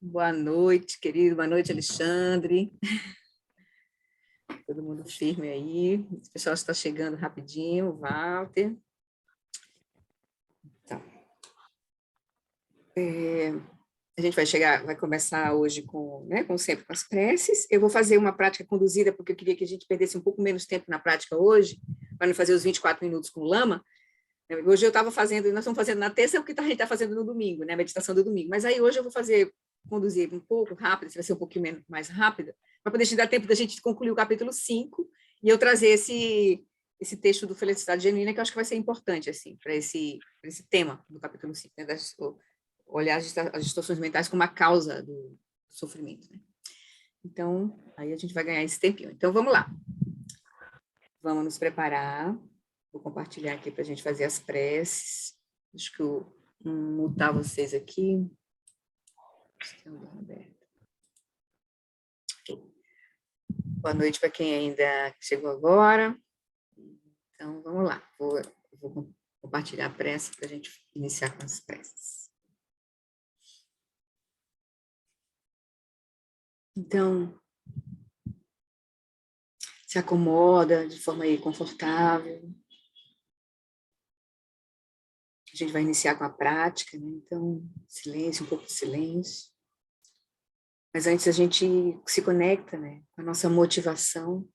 Boa noite, querido. Boa noite, Alexandre. Todo mundo firme aí. O pessoal está chegando rapidinho. Walter. Tá. A gente vai começar hoje como sempre, com as preces. Eu vou fazer uma prática conduzida, porque eu queria que a gente perdesse um pouco menos tempo na prática hoje, para não fazer os 24 minutos com o Lama. Hoje eu estava fazendo, nós estamos fazendo na terça, o que a gente está fazendo no domingo, né? A meditação do domingo. Mas aí hoje eu vou conduzir um pouco rápido, vai ser um pouquinho mais rápida, para poder dar tempo da gente concluir o capítulo 5 e eu trazer esse texto do Felicidade Genuína, que eu acho que vai ser importante, assim, para esse tema do capítulo 5, né? Olhar as distorções mentais como a causa do sofrimento, né? Então, aí a gente vai ganhar esse tempinho. Então, vamos lá. Vamos nos preparar. Vou compartilhar aqui para a gente fazer as preces. Acho que eu vou mutar vocês aqui. Boa noite para quem ainda chegou agora. Então, vamos lá. Vou compartilhar a prece para a gente iniciar com as preces. Então, se acomoda de forma aí confortável. A gente vai iniciar com a prática, né? Então, silêncio, um pouco de silêncio. Mas antes a gente se conecta, né, com a nossa motivação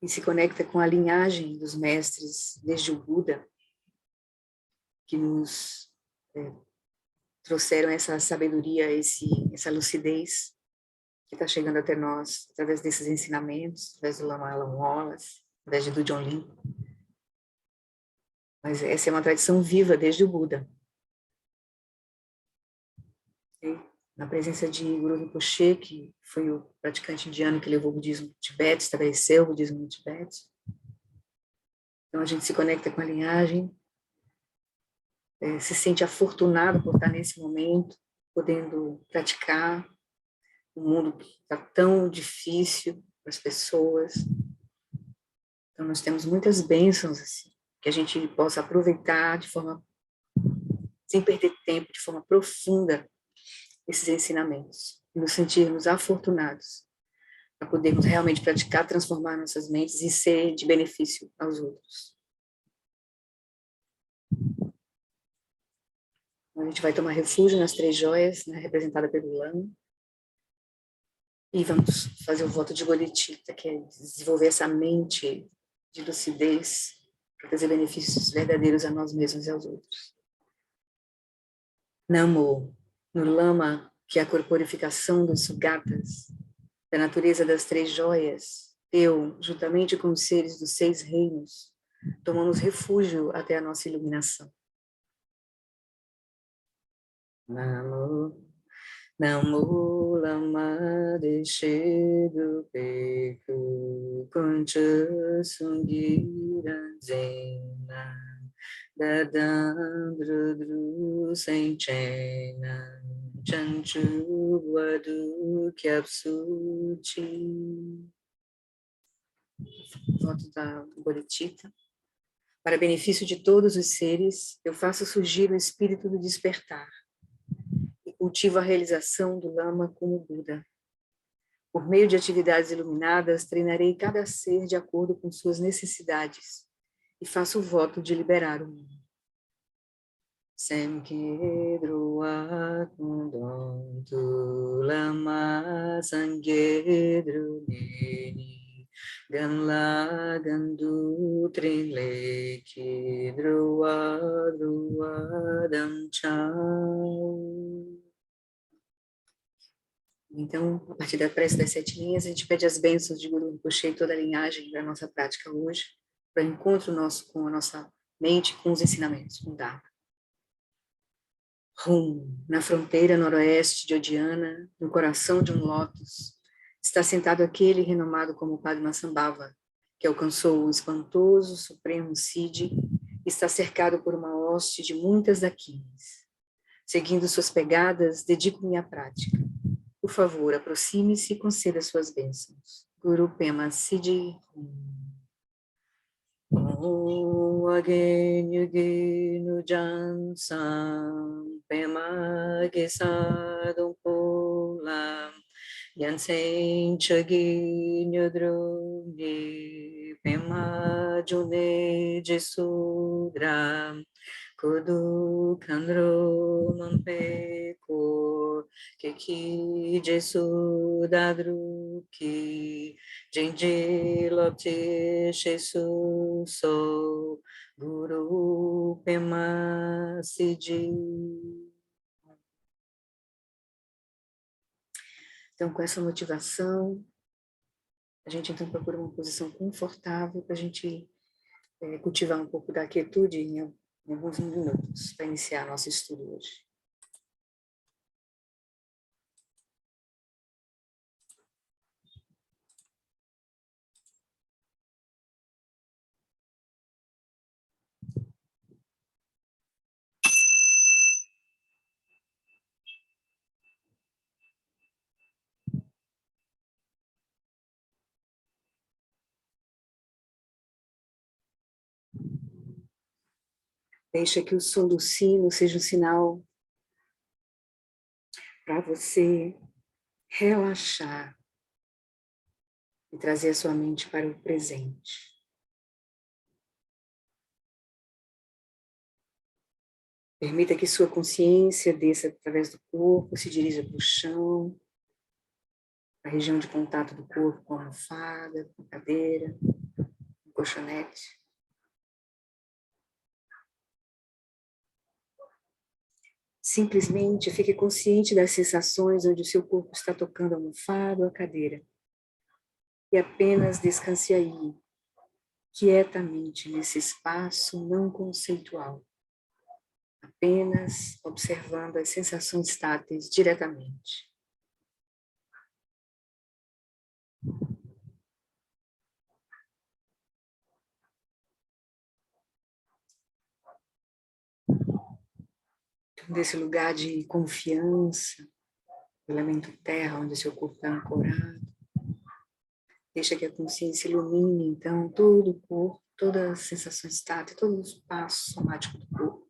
e se conecta com a linhagem dos mestres desde o Buda, que nos trouxeram essa sabedoria, essa lucidez que está chegando até nós através desses ensinamentos, através do Lama Alan Wallace, através do John Lin. Mas essa é uma tradição viva desde o Buda. Na presença de Guru Rinpoche, que foi o praticante indiano que levou o budismo no Tibete, estabeleceu o budismo no Tibete. Então, a gente se conecta com a linhagem, se sente afortunado por estar nesse momento, podendo praticar um mundo que está tão difícil para as pessoas. Então, nós temos muitas bênçãos, assim, que a gente possa aproveitar sem perder tempo, de forma profunda, esses ensinamentos, e nos sentirmos afortunados para podermos realmente praticar, transformar nossas mentes e ser de benefício aos outros. A gente vai tomar refúgio nas 3 joias, né, representada pelo Lama, e vamos fazer o voto de Bodhicitta, que é desenvolver essa mente de lucidez para trazer benefícios verdadeiros a nós mesmos e aos outros. Namo, no Lama, que é a corporificação dos Sugatas, da natureza das 3 joias, eu, juntamente com os seres dos 6 reinos, tomamos refúgio até a nossa iluminação. Namo, Namo Lama Deshedu Peku Kuncha Sungira Zena Dadandru Senchena Chanchu Wadu Kyapsuchi. Voto da Bodhicitta. Para benefício de todos os seres, eu faço surgir o espírito do despertar e cultivo a realização do Lama como Buda. Por meio de atividades iluminadas, treinarei cada ser de acordo com suas necessidades e faço o voto de liberar o mundo. Semkedru Akundon Tu Lama Sangedru Neni Ganla Gandu Trileki Drua Drua Dam Chau. Então, a partir da prece das 7 linhas, a gente pede as bênçãos de Guru Rinpoche e toda a linhagem da nossa prática hoje, para o encontro nosso com a nossa mente, com os ensinamentos, com o Dharma. Na fronteira noroeste de Odiana, no coração de um lótus, está sentado aquele renomado como Padmasambhava, que alcançou o espantoso Supremo Siddhi e está cercado por uma hoste de muitas dakinis. Seguindo suas pegadas, dedico-me à prática. Por favor, aproxime-se e conceda suas bênçãos. Guru Pema Siddhi. Om Agenu Genu Jansam Pema Gisadum Pulam Yansen Chagi Nyodrumi Pema June Jesudram Kudu Kandro Mampeko Keki Jesudadruki Jinji Lopti Shesu So Guru Pema Siji. Então, com essa motivação, a gente então procura uma posição confortável para a gente cultivar um pouco da quietude em alguns minutos, para iniciar nosso estudo hoje. Deixa que o som do sino seja um sinal para você relaxar e trazer a sua mente para o presente. Permita que sua consciência desça através do corpo, se dirija para o chão, a região de contato do corpo com a almofada, com a cadeira, com o colchonete. Simplesmente fique consciente das sensações onde o seu corpo está tocando a almofada ou a cadeira. E apenas descanse aí, quietamente, nesse espaço não conceitual. Apenas observando as sensações táteis diretamente. Desse lugar de confiança, o elemento terra, onde seu corpo está ancorado. Deixa que a consciência ilumine, então, todo o corpo, todas as sensações táteis, todo o espaço somático do corpo.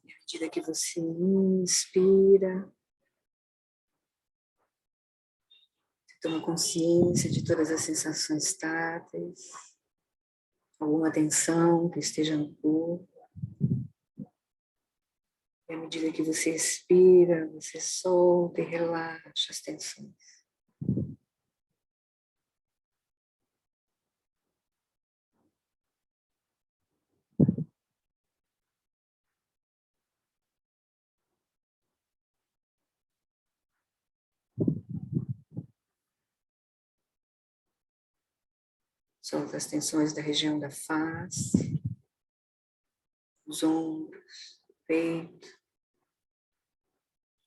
E à medida que você inspira, você toma consciência de todas as sensações táteis, alguma tensão que esteja no corpo. E à medida que você expira, você solta e relaxa as tensões. Solta as tensões da região da face, os ombros, o peito,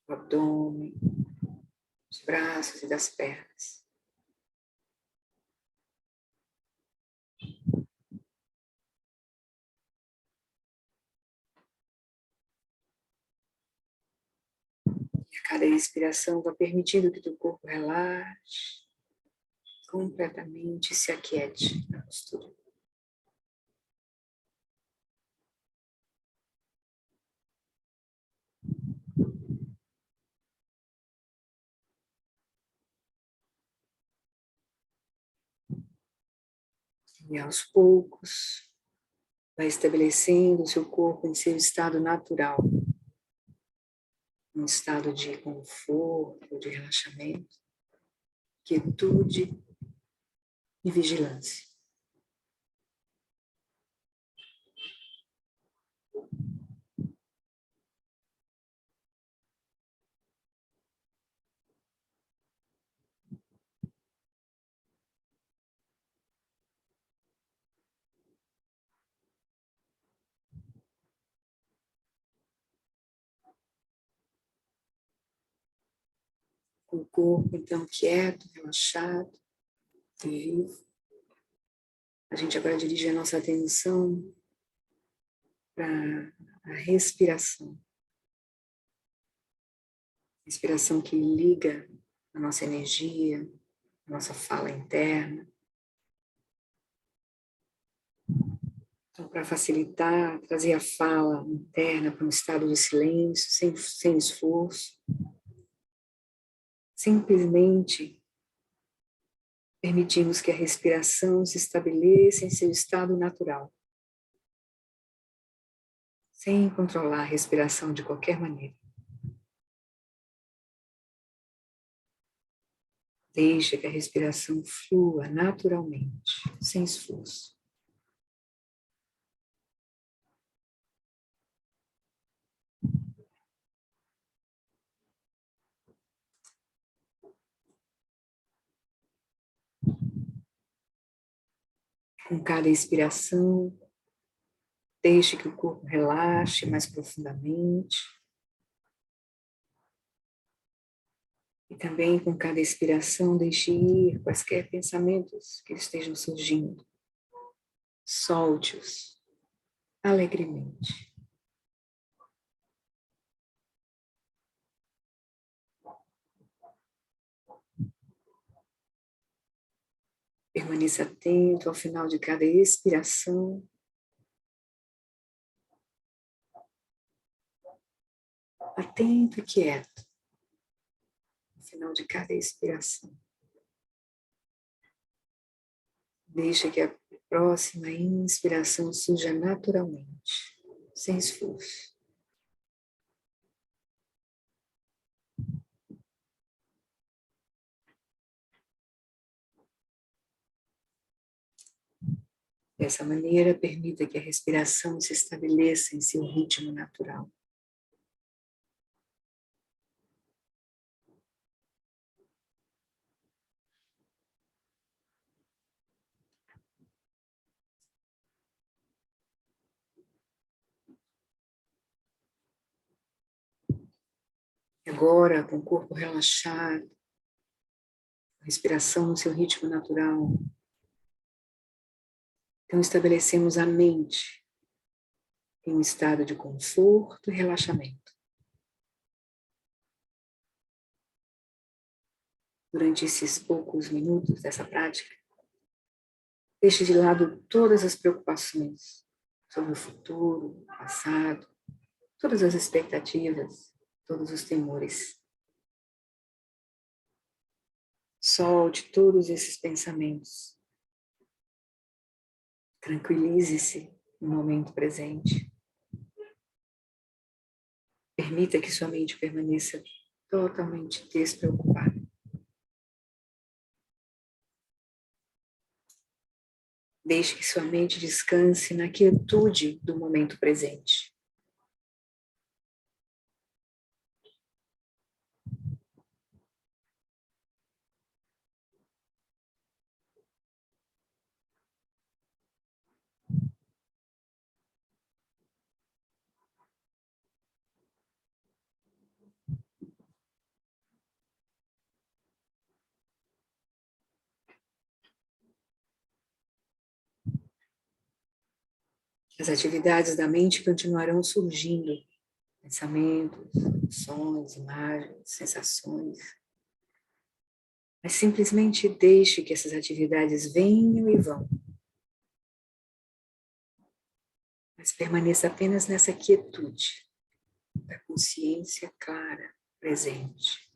o abdômen, os braços e das pernas. E a cada expiração, vá permitindo que o corpo relaxe completamente e se aquiete na postura. E aos poucos, vai estabelecendo o seu corpo em seu estado natural, um estado de conforto, de relaxamento, quietude e vigilância. Com o corpo, então, quieto, relaxado e vivo. A gente agora dirige a nossa atenção para a respiração. Respiração que liga a nossa energia, a nossa fala interna. para facilitar, trazer a fala interna para um estado de silêncio, sem esforço. Simplesmente permitimos que a respiração se estabeleça em seu estado natural, sem controlar a respiração de qualquer maneira. Deixe que a respiração flua naturalmente, sem esforço. Com cada expiração, deixe que o corpo relaxe mais profundamente. E também com cada expiração, deixe ir quaisquer pensamentos que estejam surgindo. Solte-os alegremente. Permaneça atento ao final de cada expiração. Atento e quieto ao final de cada expiração. Deixa que a próxima inspiração surja naturalmente, sem esforço. Dessa maneira, permita que a respiração se estabeleça em seu ritmo natural. Agora, com o corpo relaxado, a respiração no seu ritmo natural, então estabelecemos a mente em um estado de conforto e relaxamento. Durante esses poucos minutos dessa prática, deixe de lado todas as preocupações sobre o futuro, o passado, todas as expectativas, todos os temores. Solte todos esses pensamentos. Tranquilize-se no momento presente. Permita que sua mente permaneça totalmente despreocupada. Deixe que sua mente descanse na quietude do momento presente. As atividades da mente continuarão surgindo. Pensamentos, sons, imagens, sensações. Mas simplesmente deixe que essas atividades venham e vão. Mas permaneça apenas nessa quietude da consciência clara, presente.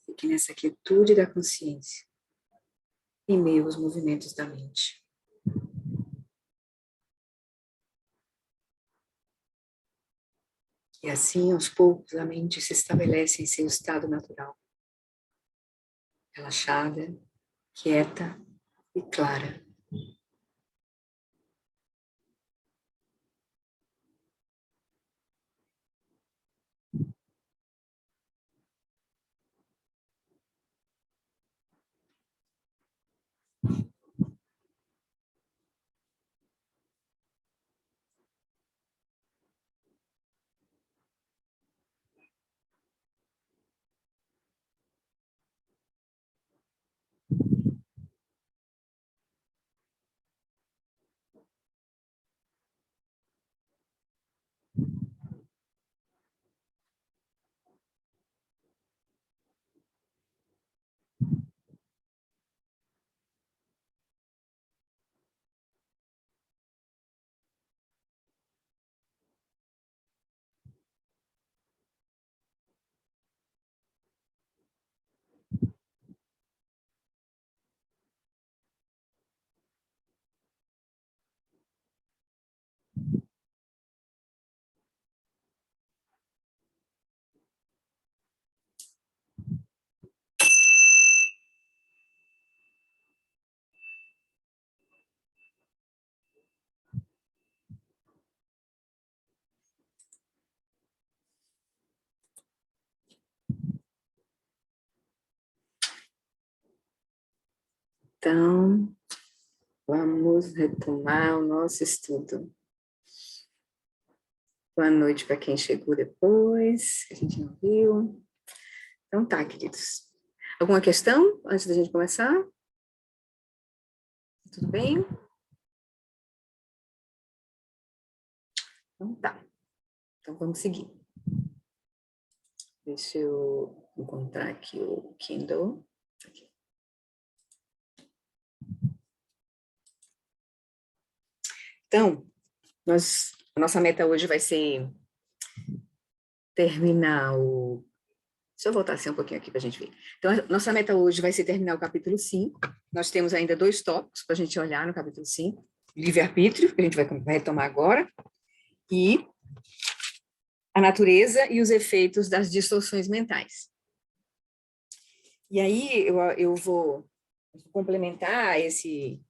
Fique nessa quietude da consciência, em meio aos movimentos da mente. E assim, aos poucos, a mente se estabelece em seu estado natural. Relaxada, quieta e clara. Então, vamos retomar o nosso estudo. Boa noite para quem chegou depois, que a gente não viu. Então tá, queridos. Alguma questão antes da gente começar? Tudo bem? Então tá. Então vamos seguir. Deixa eu encontrar aqui o Kindle. Aqui. Então, a nossa meta hoje vai ser terminar o... Deixa eu voltar assim um pouquinho aqui para a gente ver. Então, a nossa meta hoje vai ser terminar o capítulo 5. Nós temos ainda 2 tópicos para a gente olhar no capítulo 5. Livre-arbítrio, que a gente vai retomar agora, e a natureza e os efeitos das distorções mentais. E aí eu vou complementar esse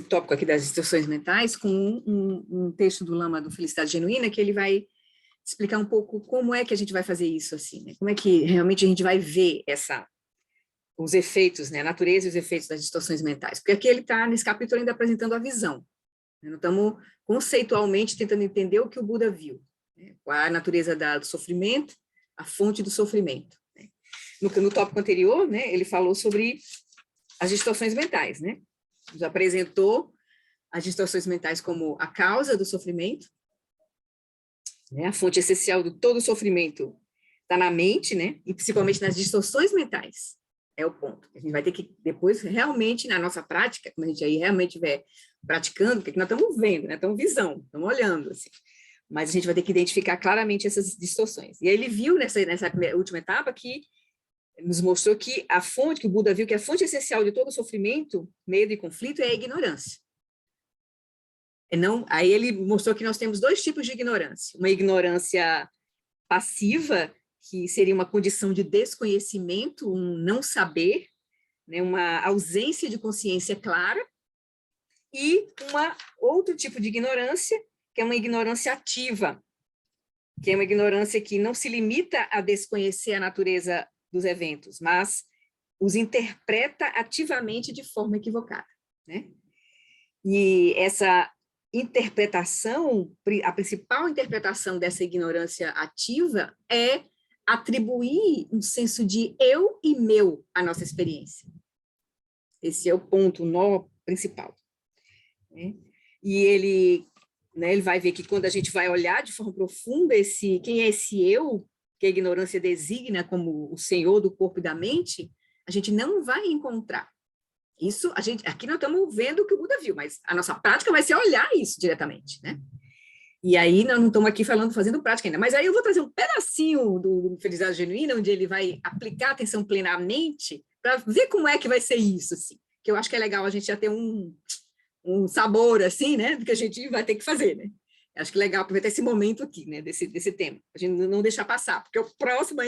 tópico aqui das distorções mentais com um texto do Lama do Felicidade Genuína, que ele vai explicar um pouco como é que a gente vai fazer isso, assim, né? Como é que realmente a gente vai ver os efeitos, né? A natureza e os efeitos das distorções mentais. Porque aqui ele está, nesse capítulo, ainda apresentando a visão. Nós estamos conceitualmente tentando entender o que o Buda viu, né? Qual a natureza do sofrimento, a fonte do sofrimento. Né? No tópico anterior, né, ele falou sobre as distorções mentais, né? Nos apresentou as distorções mentais como a causa do sofrimento, né? A fonte essencial de todo o sofrimento está na mente, né? E principalmente nas distorções mentais. É o ponto. A gente vai ter que, depois, realmente, na nossa prática, quando a gente aí realmente estiver praticando, porque nós estamos vendo, né? Estamos visão, estamos olhando, assim. Mas a gente vai ter que identificar claramente essas distorções. E aí ele viu nessa última etapa que nos mostrou que que o Buda viu que a fonte essencial de todo o sofrimento, medo e conflito é a ignorância. Não, aí ele mostrou que nós temos 2 tipos de ignorância. Uma ignorância passiva, que seria uma condição de desconhecimento, um não saber, né, uma ausência de consciência clara, e outro tipo de ignorância, que é uma ignorância ativa, que é uma ignorância que não se limita a desconhecer a natureza dos eventos, mas os interpreta ativamente de forma equivocada, né? E essa interpretação, a principal interpretação dessa ignorância ativa é atribuir um senso de eu e meu à nossa experiência. Esse é o ponto, o nó principal. Né? E ele vai ver que quando a gente vai olhar de forma profunda quem é esse eu, que a ignorância designa como o senhor do corpo e da mente, a gente não vai encontrar. Isso, aqui nós estamos vendo o que o Buda viu, mas a nossa prática vai ser olhar isso diretamente, né? E aí nós não estamos aqui fazendo prática ainda, mas aí eu vou trazer um pedacinho do Felicidade Genuína, onde ele vai aplicar a atenção plenamente, para ver como é que vai ser isso, assim. Que eu acho que é legal a gente já ter um sabor, assim, né, do que a gente vai ter que fazer, né? Acho que é legal aproveitar esse momento aqui, né, desse tema, a gente não deixar passar, porque o próximo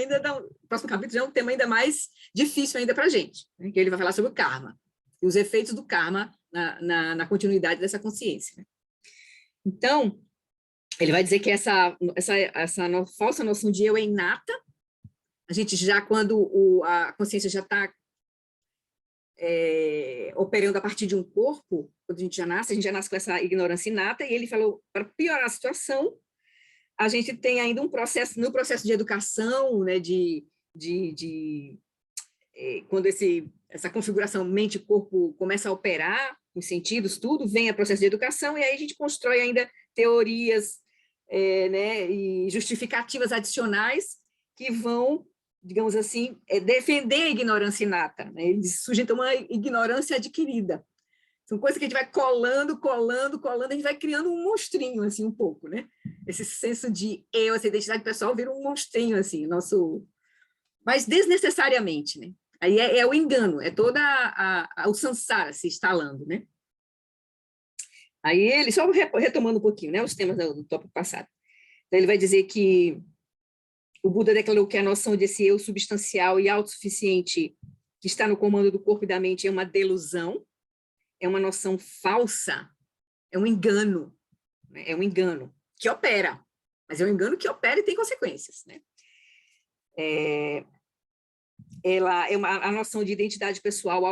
capítulo já é um tema ainda mais difícil ainda para a gente, né, que ele vai falar sobre o karma e os efeitos do karma na continuidade dessa consciência. Né? Então, ele vai dizer que essa falsa noção de eu é inata, a gente já, quando a consciência já está operando a partir de um corpo, quando a gente já nasce com essa ignorância inata, e ele falou, para piorar a situação, a gente tem ainda no processo de educação, né, quando essa configuração mente-corpo começa a operar, os sentidos, tudo, vem a processo de educação, e aí a gente constrói ainda teorias, né, e justificativas adicionais que vão, digamos assim, defender a ignorância inata. Né? Eles sujeitam uma ignorância adquirida. São coisas que a gente vai colando, a gente vai criando um monstrinho, assim, um pouco, né? Esse senso de eu, essa identidade pessoal vira um monstrinho, assim, mas desnecessariamente, né? Aí é o engano, é toda o samsara se instalando, né? Aí ele, só retomando um pouquinho, né, os temas do tópico passado. Então ele vai dizer que o Buda declarou que a noção desse eu substancial e autossuficiente que está no comando do corpo e da mente é uma delusão, é uma noção falsa, é um engano, né? É um engano que opera, mas é um engano que opera e tem consequências, né? a noção de identidade pessoal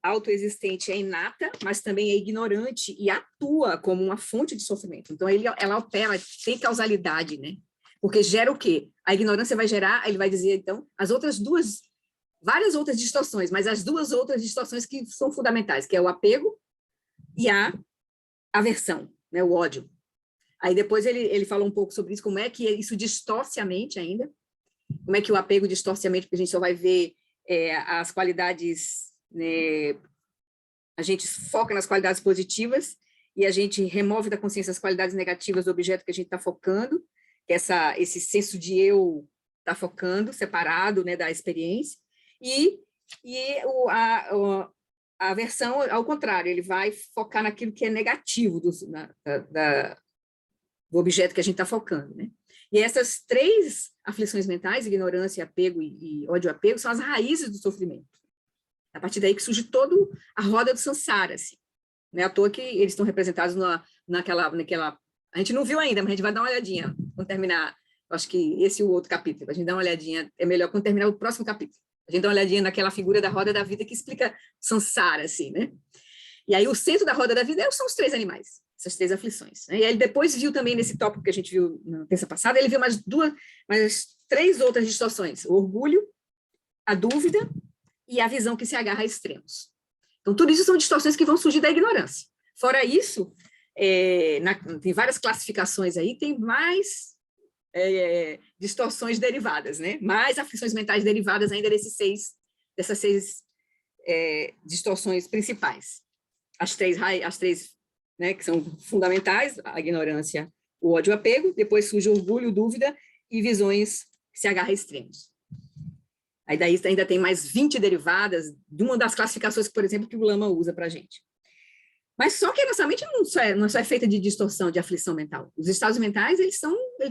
autoexistente é inata, mas também é ignorante e atua como uma fonte de sofrimento. Então, ela opera, tem causalidade, né? Porque gera o quê? A ignorância vai gerar, ele vai dizer, então, várias outras distorções, mas as duas outras distorções que são fundamentais, que é o apego e a aversão, né? O ódio. Aí depois ele falou um pouco sobre isso, como é que isso distorce a mente ainda, como é que o apego distorce a mente, porque a gente só vai ver as qualidades, né, a gente foca nas qualidades positivas e a gente remove da consciência as qualidades negativas do objeto que a gente está focando, que esse senso de eu está focando, separado, né, da experiência, a aversão, ao contrário, ele vai focar naquilo que é negativo do objeto que a gente está focando, né? E essas três aflições mentais, ignorância, apego e ódio-apego, são as raízes do sofrimento. A partir daí que surge toda a roda do samsara, assim. Não é à toa que eles estão representados naquela... A gente não viu ainda, mas a gente vai dar uma olhadinha quando terminar, acho que esse e o outro capítulo. A gente dá uma olhadinha, é melhor quando terminar o próximo capítulo. A gente dá uma olhadinha naquela figura da roda da vida que explica samsara, assim, né? E aí o centro da roda da vida são os três animais, essas três aflições. Né? E aí ele depois viu também nesse tópico que a gente viu na terça passada, ele viu mais três outras distorções: o orgulho, a dúvida e a visão que se agarra a extremos. Então, tudo isso são distorções que vão surgir da ignorância. Fora isso, tem várias classificações aí, tem mais distorções derivadas, né? Mais aflições mentais derivadas ainda dessas seis distorções principais. As três, né, que são fundamentais: a ignorância, o ódio, o apego, depois surge o orgulho, dúvida e visões que se agarram a extremos. Aí daí ainda tem mais 20 derivadas de uma das classificações, por exemplo, que o Lama usa para a gente. Mas só que a nossa mente não só é feita de distorção, de aflição mental. Os estados mentais, ele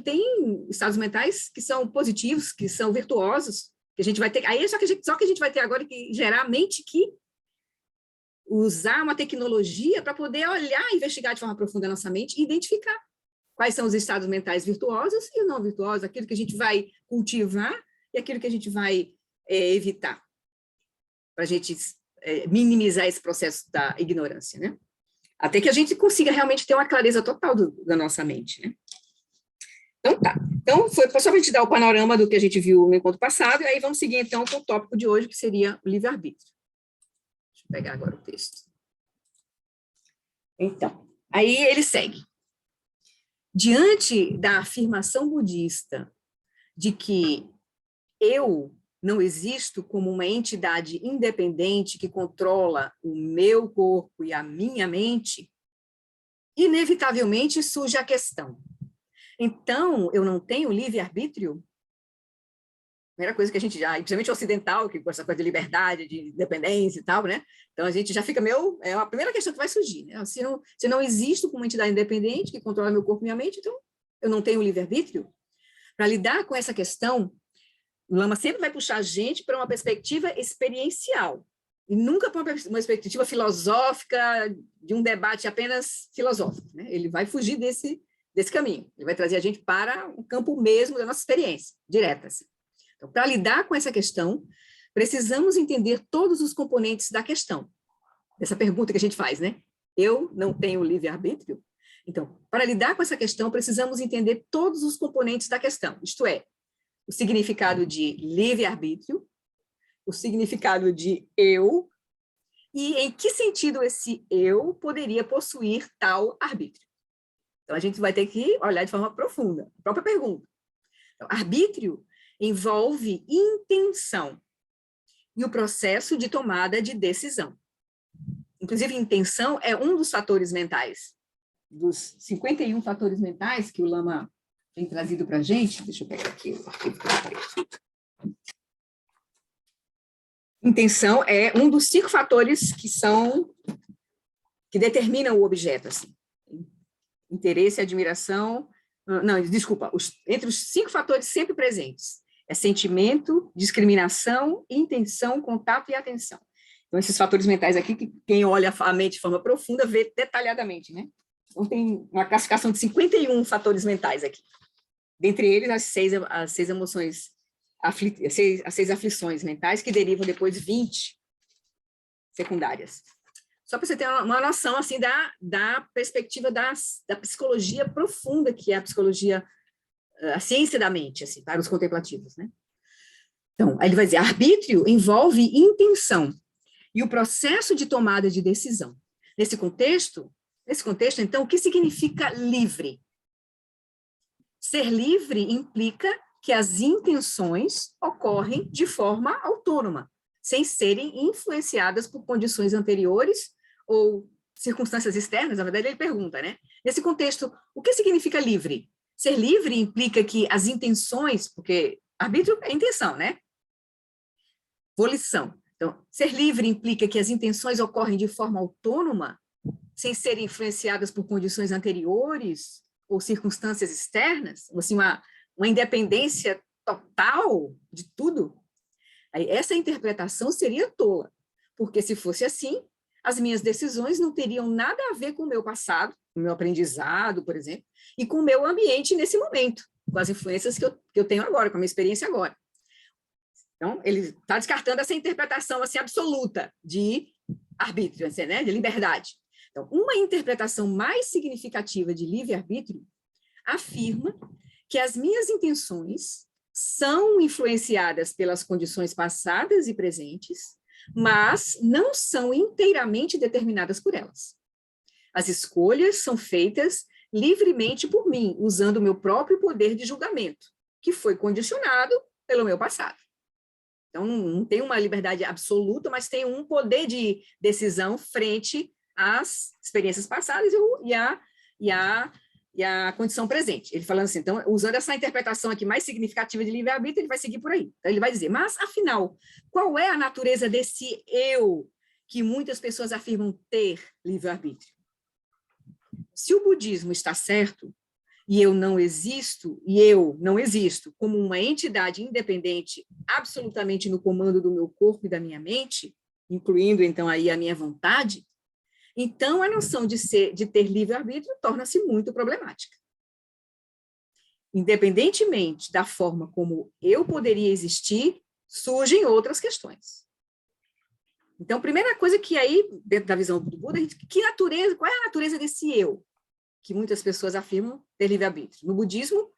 tem estados mentais que são positivos, que são virtuosos, que a gente vai ter... Aí só que a gente vai ter agora que gerar a mente que usar uma tecnologia para poder olhar e investigar de forma profunda a nossa mente e identificar quais são os estados mentais virtuosos e os não virtuosos, aquilo que a gente vai cultivar e aquilo que a gente vai evitar, para a gente minimizar esse processo da ignorância, né? Até que a gente consiga realmente ter uma clareza total da nossa mente, né? Então, tá. Então, foi só para a gente dar o panorama do que a gente viu no encontro passado, e aí vamos seguir, então, com o tópico de hoje, que seria o livre-arbítrio. Deixa eu pegar agora o texto. Então, aí ele segue. Diante da afirmação budista de que eu não existo como uma entidade independente que controla o meu corpo e a minha mente, inevitavelmente surge a questão: então, eu não tenho livre-arbítrio? Primeira coisa que a gente já, principalmente ocidental, que com essa coisa de liberdade, de independência e tal, né? Então, a gente já fica é a primeira questão que vai surgir, né? Se não existo como uma entidade independente que controla meu corpo e minha mente, então eu não tenho livre-arbítrio? Para lidar com essa questão, o Lama sempre vai puxar a gente para uma perspectiva experiencial, e nunca para uma perspectiva filosófica, de um debate apenas filosófico, né? Ele vai fugir desse caminho, ele vai trazer a gente para o campo mesmo da nossa experiência, direta. Assim. Então, para lidar com essa questão, precisamos entender todos os componentes da questão, dessa pergunta que a gente faz, né? Eu não tenho livre-arbítrio? Então, para lidar com essa questão, precisamos entender todos os componentes da questão, isto é, o significado de livre-arbítrio, o significado de eu, e em que sentido esse eu poderia possuir tal arbítrio. Então, a gente vai ter que olhar de forma profunda, a própria pergunta. Então, arbítrio envolve intenção e o processo de tomada de decisão. Inclusive, intenção é um dos fatores mentais, dos 51 fatores mentais que o Lama tem trazido para a gente. Deixa eu pegar aqui o arquivo que eu falei. Intenção é um dos 5 fatores que determinam o objeto. Assim. Interesse, admiração... Não, desculpa. Entre os 5 fatores sempre presentes. É sentimento, discriminação, intenção, contato e atenção. Então, esses fatores mentais aqui, que quem olha a mente de forma profunda vê detalhadamente, né? Então, tem uma classificação de 51 fatores mentais aqui. Dentre eles, as seis emoções as 6 aflições mentais, que derivam depois 20 secundárias. Só para você ter uma noção assim, da perspectiva da psicologia profunda, que é a psicologia, a ciência da mente, assim, para os contemplativos, né? Então, aí ele vai dizer, arbítrio envolve intenção e o processo de tomada de decisão. Nesse contexto, então, o que significa livre? Ser livre implica que as intenções ocorrem de forma autônoma, sem serem influenciadas por condições anteriores ou circunstâncias externas. Na verdade, ele pergunta, né? Nesse contexto, o que significa livre? Ser livre implica que as intenções, porque arbítrio é intenção, né? Volição. Então, ser livre implica que as intenções ocorrem de forma autônoma, sem serem influenciadas por condições anteriores ou circunstâncias externas, assim, uma independência total de tudo. Aí, essa interpretação seria tola, porque se fosse assim, as minhas decisões não teriam nada a ver com o meu passado, com o meu aprendizado, por exemplo, e com o meu ambiente nesse momento, com as influências que eu tenho agora, com a minha experiência agora. Então, ele está descartando essa interpretação assim, absoluta de arbítrio, assim, né, de liberdade. Então, uma interpretação mais significativa de livre-arbítrio afirma que as minhas intenções são influenciadas pelas condições passadas e presentes, mas não são inteiramente determinadas por elas. As escolhas são feitas livremente por mim, usando o meu próprio poder de julgamento, que foi condicionado pelo meu passado. Então, não tem uma liberdade absoluta, mas tem um poder de decisão frente às experiências passadas e a condição presente. Ele falando assim, então, usando essa interpretação aqui mais significativa de livre-arbítrio, ele vai seguir por aí. Então, ele vai dizer, mas, afinal, qual é a natureza desse eu que muitas pessoas afirmam ter livre-arbítrio? Se o budismo está certo, e eu não existo como uma entidade independente, absolutamente no comando do meu corpo e da minha mente, incluindo, então, aí a minha vontade, então a noção de ter livre-arbítrio torna-se muito problemática. Independentemente da forma como eu poderia existir, surgem outras questões. Então, primeira coisa que aí, dentro da visão do Buda, qual é a natureza desse eu? Que muitas pessoas afirmam ter livre-arbítrio. No budismo,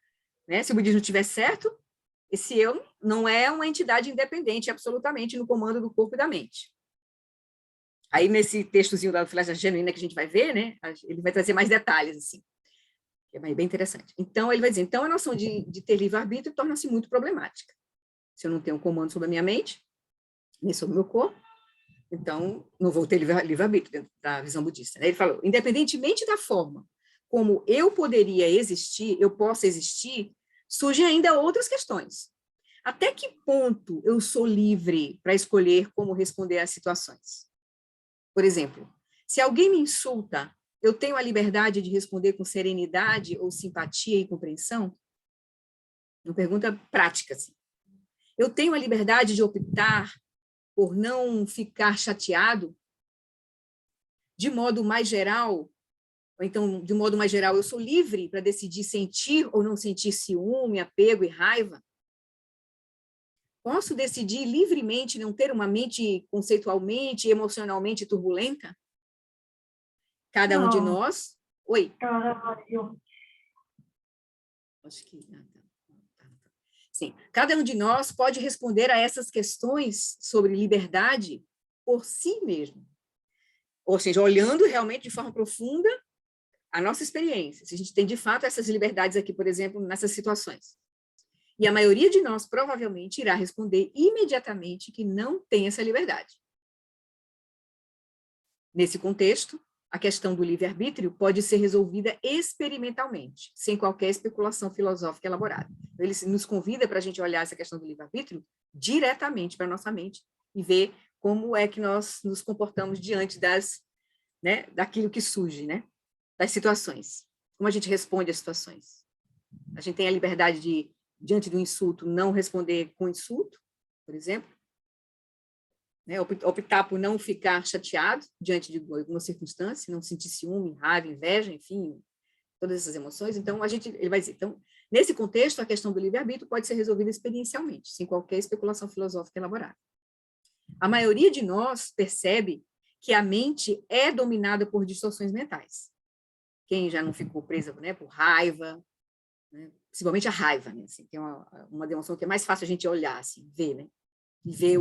né, se o budismo estiver certo, esse eu não é uma entidade independente absolutamente no comando do corpo e da mente. Aí, nesse textozinho da Filosofia Genuína que a gente vai ver, né, ele vai trazer mais detalhes, assim. É bem interessante. Então, ele vai dizer, então, a noção de ter livre-arbítrio torna-se muito problemática. Se eu não tenho um comando sobre a minha mente, nem sobre o meu corpo, então, não vou ter livre-arbítrio dentro da visão budista. Né? Ele falou, independentemente da forma como eu posso existir, surgem ainda outras questões. Até que ponto eu sou livre para escolher como responder às situações? Por exemplo, se alguém me insulta, eu tenho a liberdade de responder com serenidade ou simpatia e compreensão? Uma pergunta prática, assim. Eu tenho a liberdade de optar por não ficar chateado? De modo mais geral, ou então, de modo mais geral, eu sou livre para decidir sentir ou não sentir ciúme, apego e raiva? Posso decidir livremente não ter uma mente conceitualmente e emocionalmente turbulenta? Cada um de nós... Oi? Acho que... Sim. Cada um de nós pode responder a essas questões sobre liberdade por si mesmo. Ou seja, olhando realmente de forma profunda a nossa experiência, se a gente tem de fato essas liberdades aqui, por exemplo, nessas situações. E a maioria de nós provavelmente irá responder imediatamente que não tem essa liberdade. Nesse contexto, a questão do livre-arbítrio pode ser resolvida experimentalmente, sem qualquer especulação filosófica elaborada. Ele nos convida para a gente olhar essa questão do livre-arbítrio diretamente para a nossa mente e ver como é que nós nos comportamos diante daquilo que surge, né? Das situações. Como a gente responde às situações. A gente tem a liberdade de, diante do insulto, não responder com insulto, por exemplo. Né? Optar por não ficar chateado diante de alguma circunstância, não sentir ciúme, raiva, inveja, enfim, todas essas emoções. Então, ele vai dizer, então, Nesse contexto, a questão do livre-arbítrio pode ser resolvida experiencialmente, sem qualquer especulação filosófica elaborada. A maioria de nós percebe que a mente é dominada por distorções mentais. Quem já não ficou presa, né, por raiva, né, principalmente a raiva, né, assim, tem uma demonstração que é mais fácil a gente olhar, assim, ver, né, e ver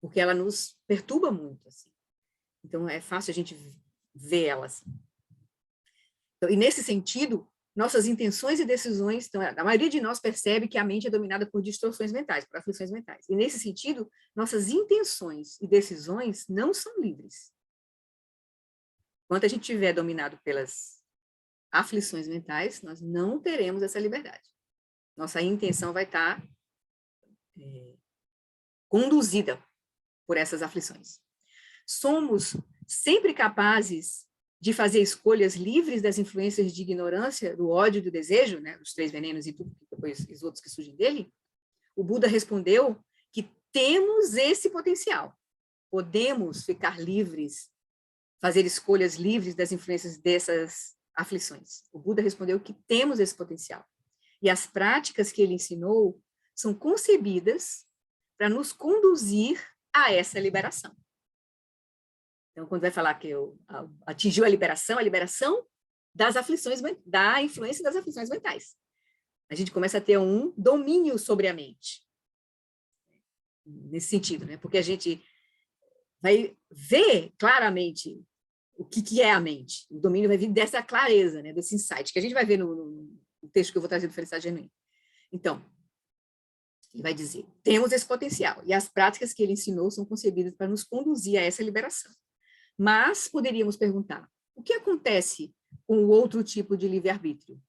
porque ela nos perturba muito, assim. Então, é fácil a gente ver ela, assim. Então, e nesse sentido, nossas intenções e decisões, então, a maioria de nós percebe que a mente é dominada por distorções mentais, por aflições mentais. E nesse sentido, nossas intenções e decisões não são livres. Enquanto a gente estiver dominado pelas aflições mentais, nós não teremos essa liberdade. Nossa intenção vai estar conduzida por essas aflições. Somos sempre capazes de fazer escolhas livres das influências de ignorância, do ódio e do desejo, né, os 3 venenos e tudo, depois os outros que surgem dele. O Buda respondeu que temos esse potencial. Podemos ficar livres, fazer escolhas livres das influências dessas aflições. O Buda respondeu que temos esse potencial. E as práticas que ele ensinou são concebidas para nos conduzir a essa liberação. Então, quando vai falar que atingiu a liberação das aflições, da influência das aflições mentais. A gente começa a ter um domínio sobre a mente. Nesse sentido, né? Porque a gente vai ver claramente o que é a mente. O domínio vai vir dessa clareza, né? Desse insight, que a gente vai ver no texto que eu vou trazer do Felicidade Genuína. Então, ele vai dizer, temos esse potencial, e as práticas que ele ensinou são concebidas para nos conduzir a essa liberação. Mas poderíamos perguntar, o que acontece com o outro tipo de livre-arbítrio?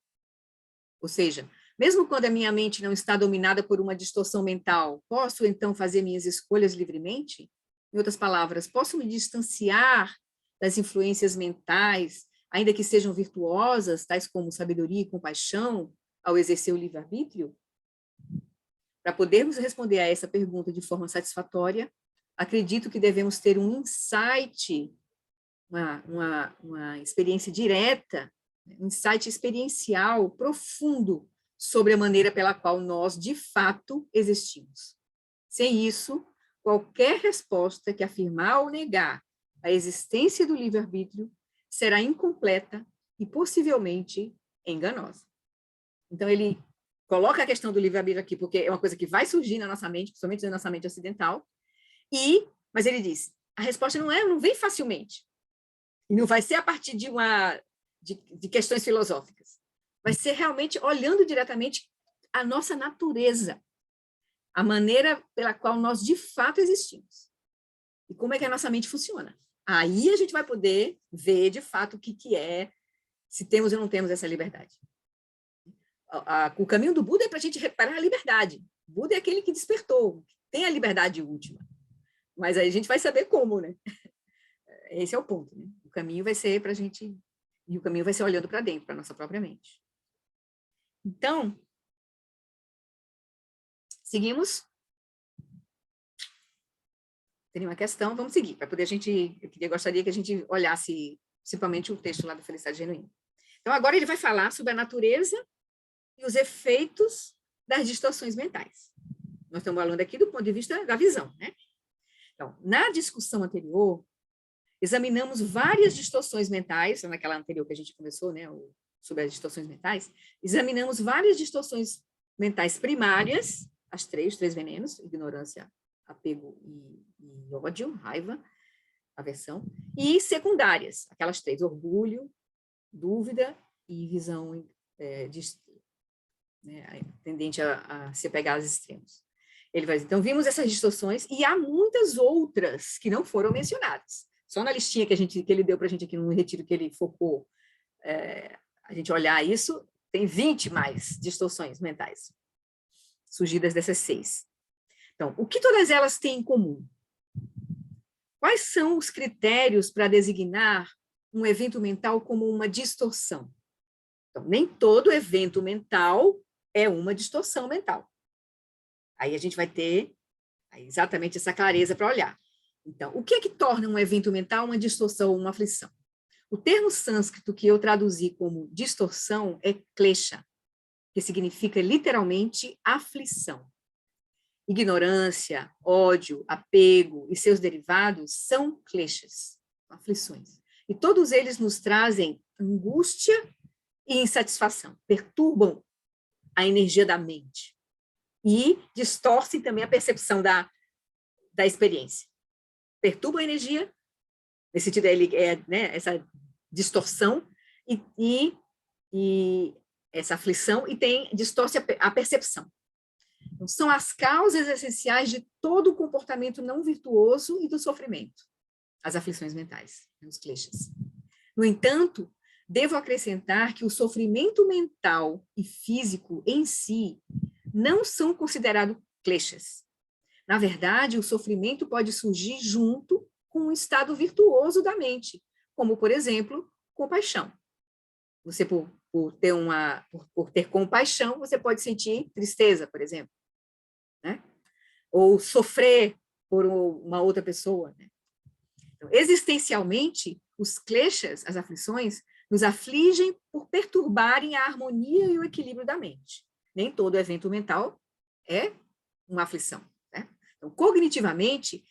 Ou seja, mesmo quando a minha mente não está dominada por uma distorção mental, posso então fazer minhas escolhas livremente? Em outras palavras, posso me distanciar das influências mentais, ainda que sejam virtuosas, tais como sabedoria e compaixão, ao exercer o livre-arbítrio? Para podermos responder a essa pergunta de forma satisfatória, acredito que devemos ter um insight, uma experiência direta, um insight experiencial profundo sobre a maneira pela qual nós, de fato, existimos. Sem isso, qualquer resposta que afirmar ou negar a existência do livre-arbítrio será incompleta e possivelmente enganosa. Então, ele coloca a questão do livre-arbítrio aqui, porque é uma coisa que vai surgir na nossa mente, principalmente na nossa mente ocidental, mas ele diz, a resposta não vem facilmente, e não vai ser a partir de questões filosóficas, vai ser realmente olhando diretamente a nossa natureza, a maneira pela qual nós de fato existimos, e como é que a nossa mente funciona. Aí a gente vai poder ver de fato o que é, se temos ou não temos essa liberdade. O caminho do Buda é para a gente reparar a liberdade. O Buda é aquele que despertou, tem a liberdade última. Mas aí a gente vai saber como, né? Esse é o ponto, né? O caminho vai ser para a gente, e o caminho vai ser olhando para dentro, para a nossa própria mente. Então, seguimos. Tem uma questão, vamos seguir, para poder gostaria que a gente olhasse principalmente o texto lá do Felicidade Genuína. Então, agora ele vai falar sobre a natureza e os efeitos das distorções mentais. Nós estamos falando aqui do ponto de vista da visão, né? Então, na discussão anterior, examinamos várias distorções mentais, naquela anterior que a gente conversou, né, sobre as distorções mentais, examinamos várias distorções mentais primárias, os três venenos, ignorância, apego e ódio, raiva, aversão, e secundárias, aquelas 3, orgulho, dúvida e visão tendente a se apegar aos extremos. Ele vai dizer, então, vimos essas distorções e há muitas outras que não foram mencionadas. Só na listinha que ele deu para a gente aqui no retiro que ele focou, a gente olhar isso, tem 20 mais distorções mentais surgidas dessas 6. Então, o que todas elas têm em comum? Quais são os critérios para designar um evento mental como uma distorção? Então, nem todo evento mental é uma distorção mental. Aí a gente vai ter exatamente essa clareza para olhar. Então, o que é que torna um evento mental uma distorção ou uma aflição? O termo sânscrito que eu traduzi como distorção é klesha. que significa literalmente aflição. Ignorância, ódio, apego e seus derivados são kleshas, aflições. E todos eles nos trazem angústia e insatisfação, perturbam a energia da mente e distorcem também a percepção da experiência. Perturbam a energia, nesse sentido, né, essa distorção e essa aflição, e distorce a percepção. Então, são as causas essenciais de todo o comportamento não virtuoso e do sofrimento, as aflições mentais, os kleshas. No entanto, devo acrescentar que o sofrimento mental e físico em si não são considerados kleshas. Na verdade, o sofrimento pode surgir junto com um estado virtuoso da mente, como, por exemplo, compaixão. Você, por ter compaixão, você pode sentir tristeza, por exemplo, né? Ou sofrer por uma outra pessoa, né? Então, existencialmente, os kleshas, as aflições, nos afligem por perturbarem a harmonia e o equilíbrio da mente. Nem todo evento mental é uma aflição, né? Então, cognitivamente,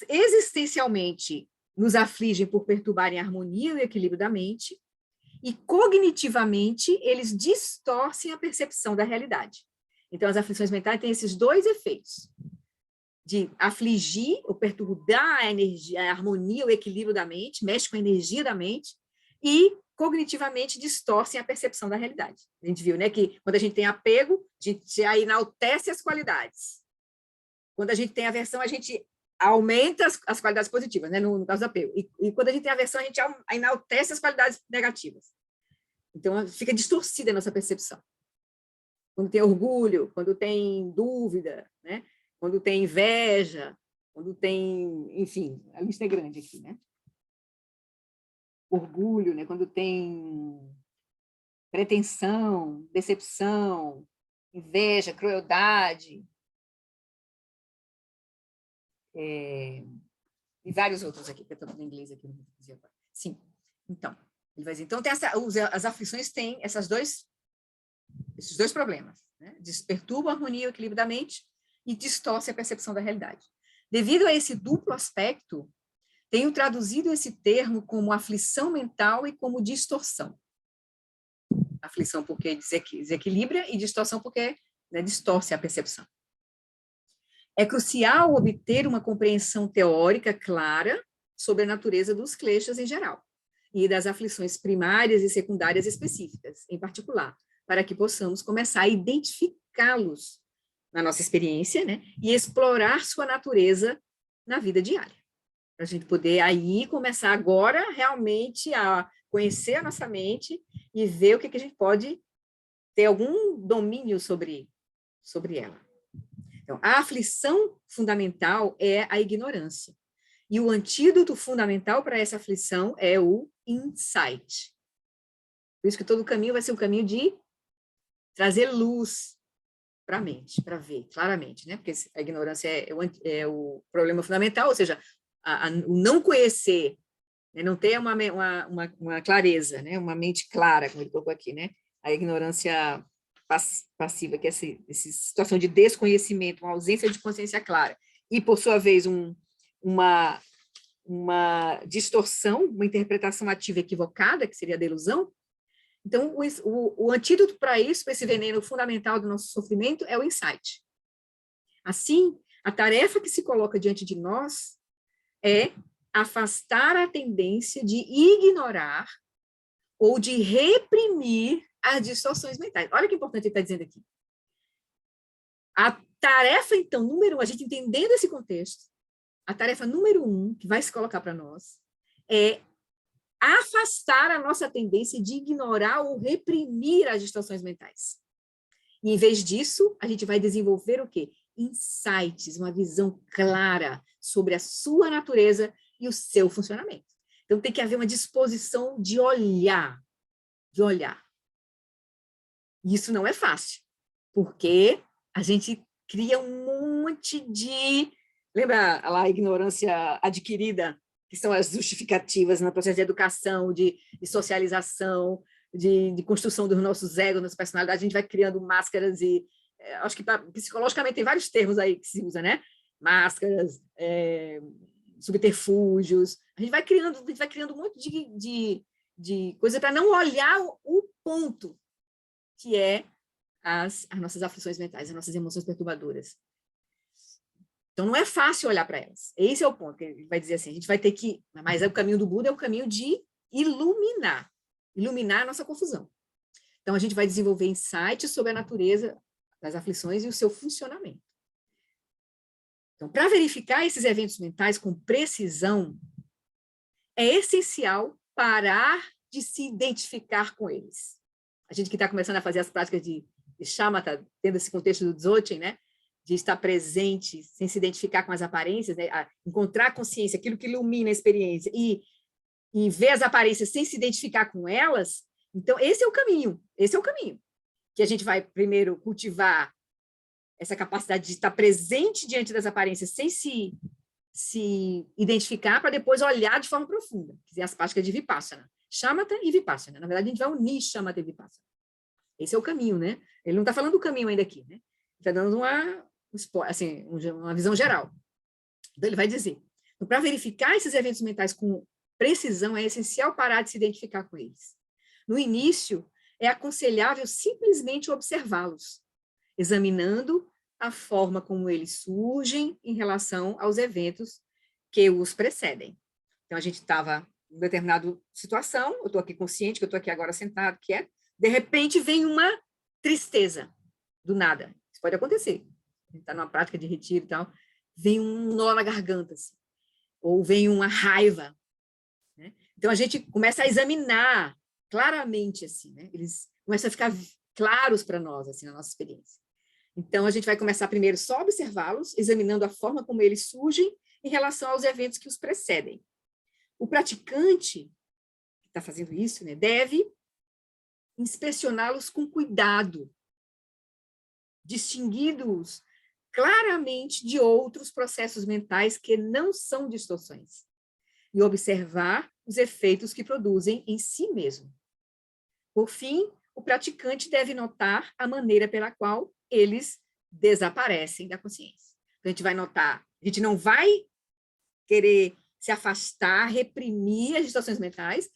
existencialmente nos afligem por perturbarem a harmonia e o equilíbrio da mente, e cognitivamente eles distorcem a percepção da realidade. Então, as aflições mentais têm esses dois efeitos, de afligir ou perturbar a energia, a harmonia, o equilíbrio da mente, mexe com a energia da mente, e cognitivamente distorcem a percepção da realidade. A gente viu, né, que quando a gente tem apego, a gente enaltece as qualidades. Quando a gente tem aversão, a gente aumenta as qualidades positivas, né, no caso do apego. E quando a gente tem aversão, a gente enaltece as qualidades negativas. Então, fica distorcida a nossa percepção. Quando tem orgulho, quando tem dúvida, né? Quando tem inveja, quando tem, enfim, a lista é grande aqui, né? Orgulho, né? Quando tem pretensão, decepção, inveja, crueldade, e vários outros aqui, que eu estou em inglês aqui, não vou dizer agora. Sim, então, ele vai dizer, então as aflições têm esses dois problemas, né? Perturba a harmonia e o equilíbrio da mente e distorce a percepção da realidade. Devido a esse duplo aspecto, tenho traduzido esse termo como aflição mental e como distorção. Aflição porque desequilibra e distorção porque, né, distorce a percepção. É crucial obter uma compreensão teórica clara sobre a natureza dos kleshas em geral e das aflições primárias e secundárias específicas, em particular, para que possamos começar a identificá-los na nossa experiência, né, e explorar sua natureza na vida diária. Para a gente poder aí começar agora realmente a conhecer a nossa mente e ver o que a gente pode ter algum domínio sobre ela. Então, a aflição fundamental é a ignorância. E o antídoto fundamental para essa aflição é o insight. Por isso que todo o caminho vai ser um caminho de trazer luz para a mente, para ver claramente, né? Porque a ignorância é o problema fundamental, ou seja, o não conhecer, né? Não ter uma clareza, né? Uma mente clara, como ele colocou aqui, né? A ignorância passiva, que é essa situação de desconhecimento, uma ausência de consciência clara, e, por sua vez, uma distorção, uma interpretação ativa equivocada, que seria a delusão. Então, o antídoto para isso, para esse veneno fundamental do nosso sofrimento, é o insight. Assim, a tarefa que se coloca diante de nós é afastar a tendência de ignorar ou de reprimir as distorções mentais. Olha que importante ele está dizendo aqui. A tarefa, então, número 1, a gente entendendo esse contexto, a tarefa número 1 que vai se colocar para nós é afastar a nossa tendência de ignorar ou reprimir as distorções mentais. E, em vez disso, a gente vai desenvolver o quê? Insights, uma visão clara sobre a sua natureza e o seu funcionamento. Então, tem que haver uma disposição de olhar, E isso não é fácil, porque a gente cria um monte de... Lembra lá a ignorância adquirida, que são as justificativas no processo de educação, de socialização, de construção dos nossos egos, das personalidades, a gente vai criando máscaras e acho que psicologicamente tem vários termos aí que se usa, né? Máscaras, subterfúgios, a gente vai criando um monte de coisa para não olhar o ponto que é as nossas aflições mentais, as nossas emoções perturbadoras. Então, não é fácil olhar para elas. Esse é o ponto, que ele vai dizer assim, a gente vai ter que... Mas o caminho do Buda é o caminho de iluminar a nossa confusão. Então, a gente vai desenvolver insights sobre a natureza das aflições e o seu funcionamento. Então, para verificar esses eventos mentais com precisão, é essencial parar de se identificar com eles. A gente que está começando a fazer as práticas de shamatha, tendo esse contexto do Dzogchen, né? De estar presente, sem se identificar com as aparências, né? Encontrar a consciência, aquilo que ilumina a experiência, e ver as aparências sem se identificar com elas. Então, esse é o caminho, que a gente vai primeiro cultivar essa capacidade de estar presente diante das aparências sem se identificar, para depois olhar de forma profunda, que é as práticas de Vipassana. Shamatha e Vipassana. Na verdade, a gente vai unir Shamatha e Vipassana. Esse é o caminho, né? Ele não está falando do caminho ainda aqui, né? Está dando uma visão geral. Então, ele vai dizer, então, para verificar esses eventos mentais com precisão, é essencial parar de se identificar com eles. No início, é aconselhável simplesmente observá-los, examinando a forma como eles surgem em relação aos eventos que os precedem. Então, a gente estava em determinada situação, eu estou aqui consciente, que eu estou aqui agora sentado, quieto, de repente vem uma tristeza, do nada. Isso pode acontecer. A gente está numa prática de retiro e tal, vem um nó na garganta, assim, ou vem uma raiva, né? Então, a gente começa a examinar claramente, assim, né? Eles começam a ficar claros para nós, assim, na nossa experiência. Então, a gente vai começar primeiro só a observá-los, examinando a forma como eles surgem em relação aos eventos que os precedem. O praticante que está fazendo isso, né, deve inspecioná-los com cuidado, distinguindo-os claramente de outros processos mentais que não são distorções, e observar os efeitos que produzem em si mesmo. Por fim, o praticante deve notar a maneira pela qual eles desaparecem da consciência. Então, a gente vai notar, a gente não vai querer se afastar, reprimir as distorções mentais,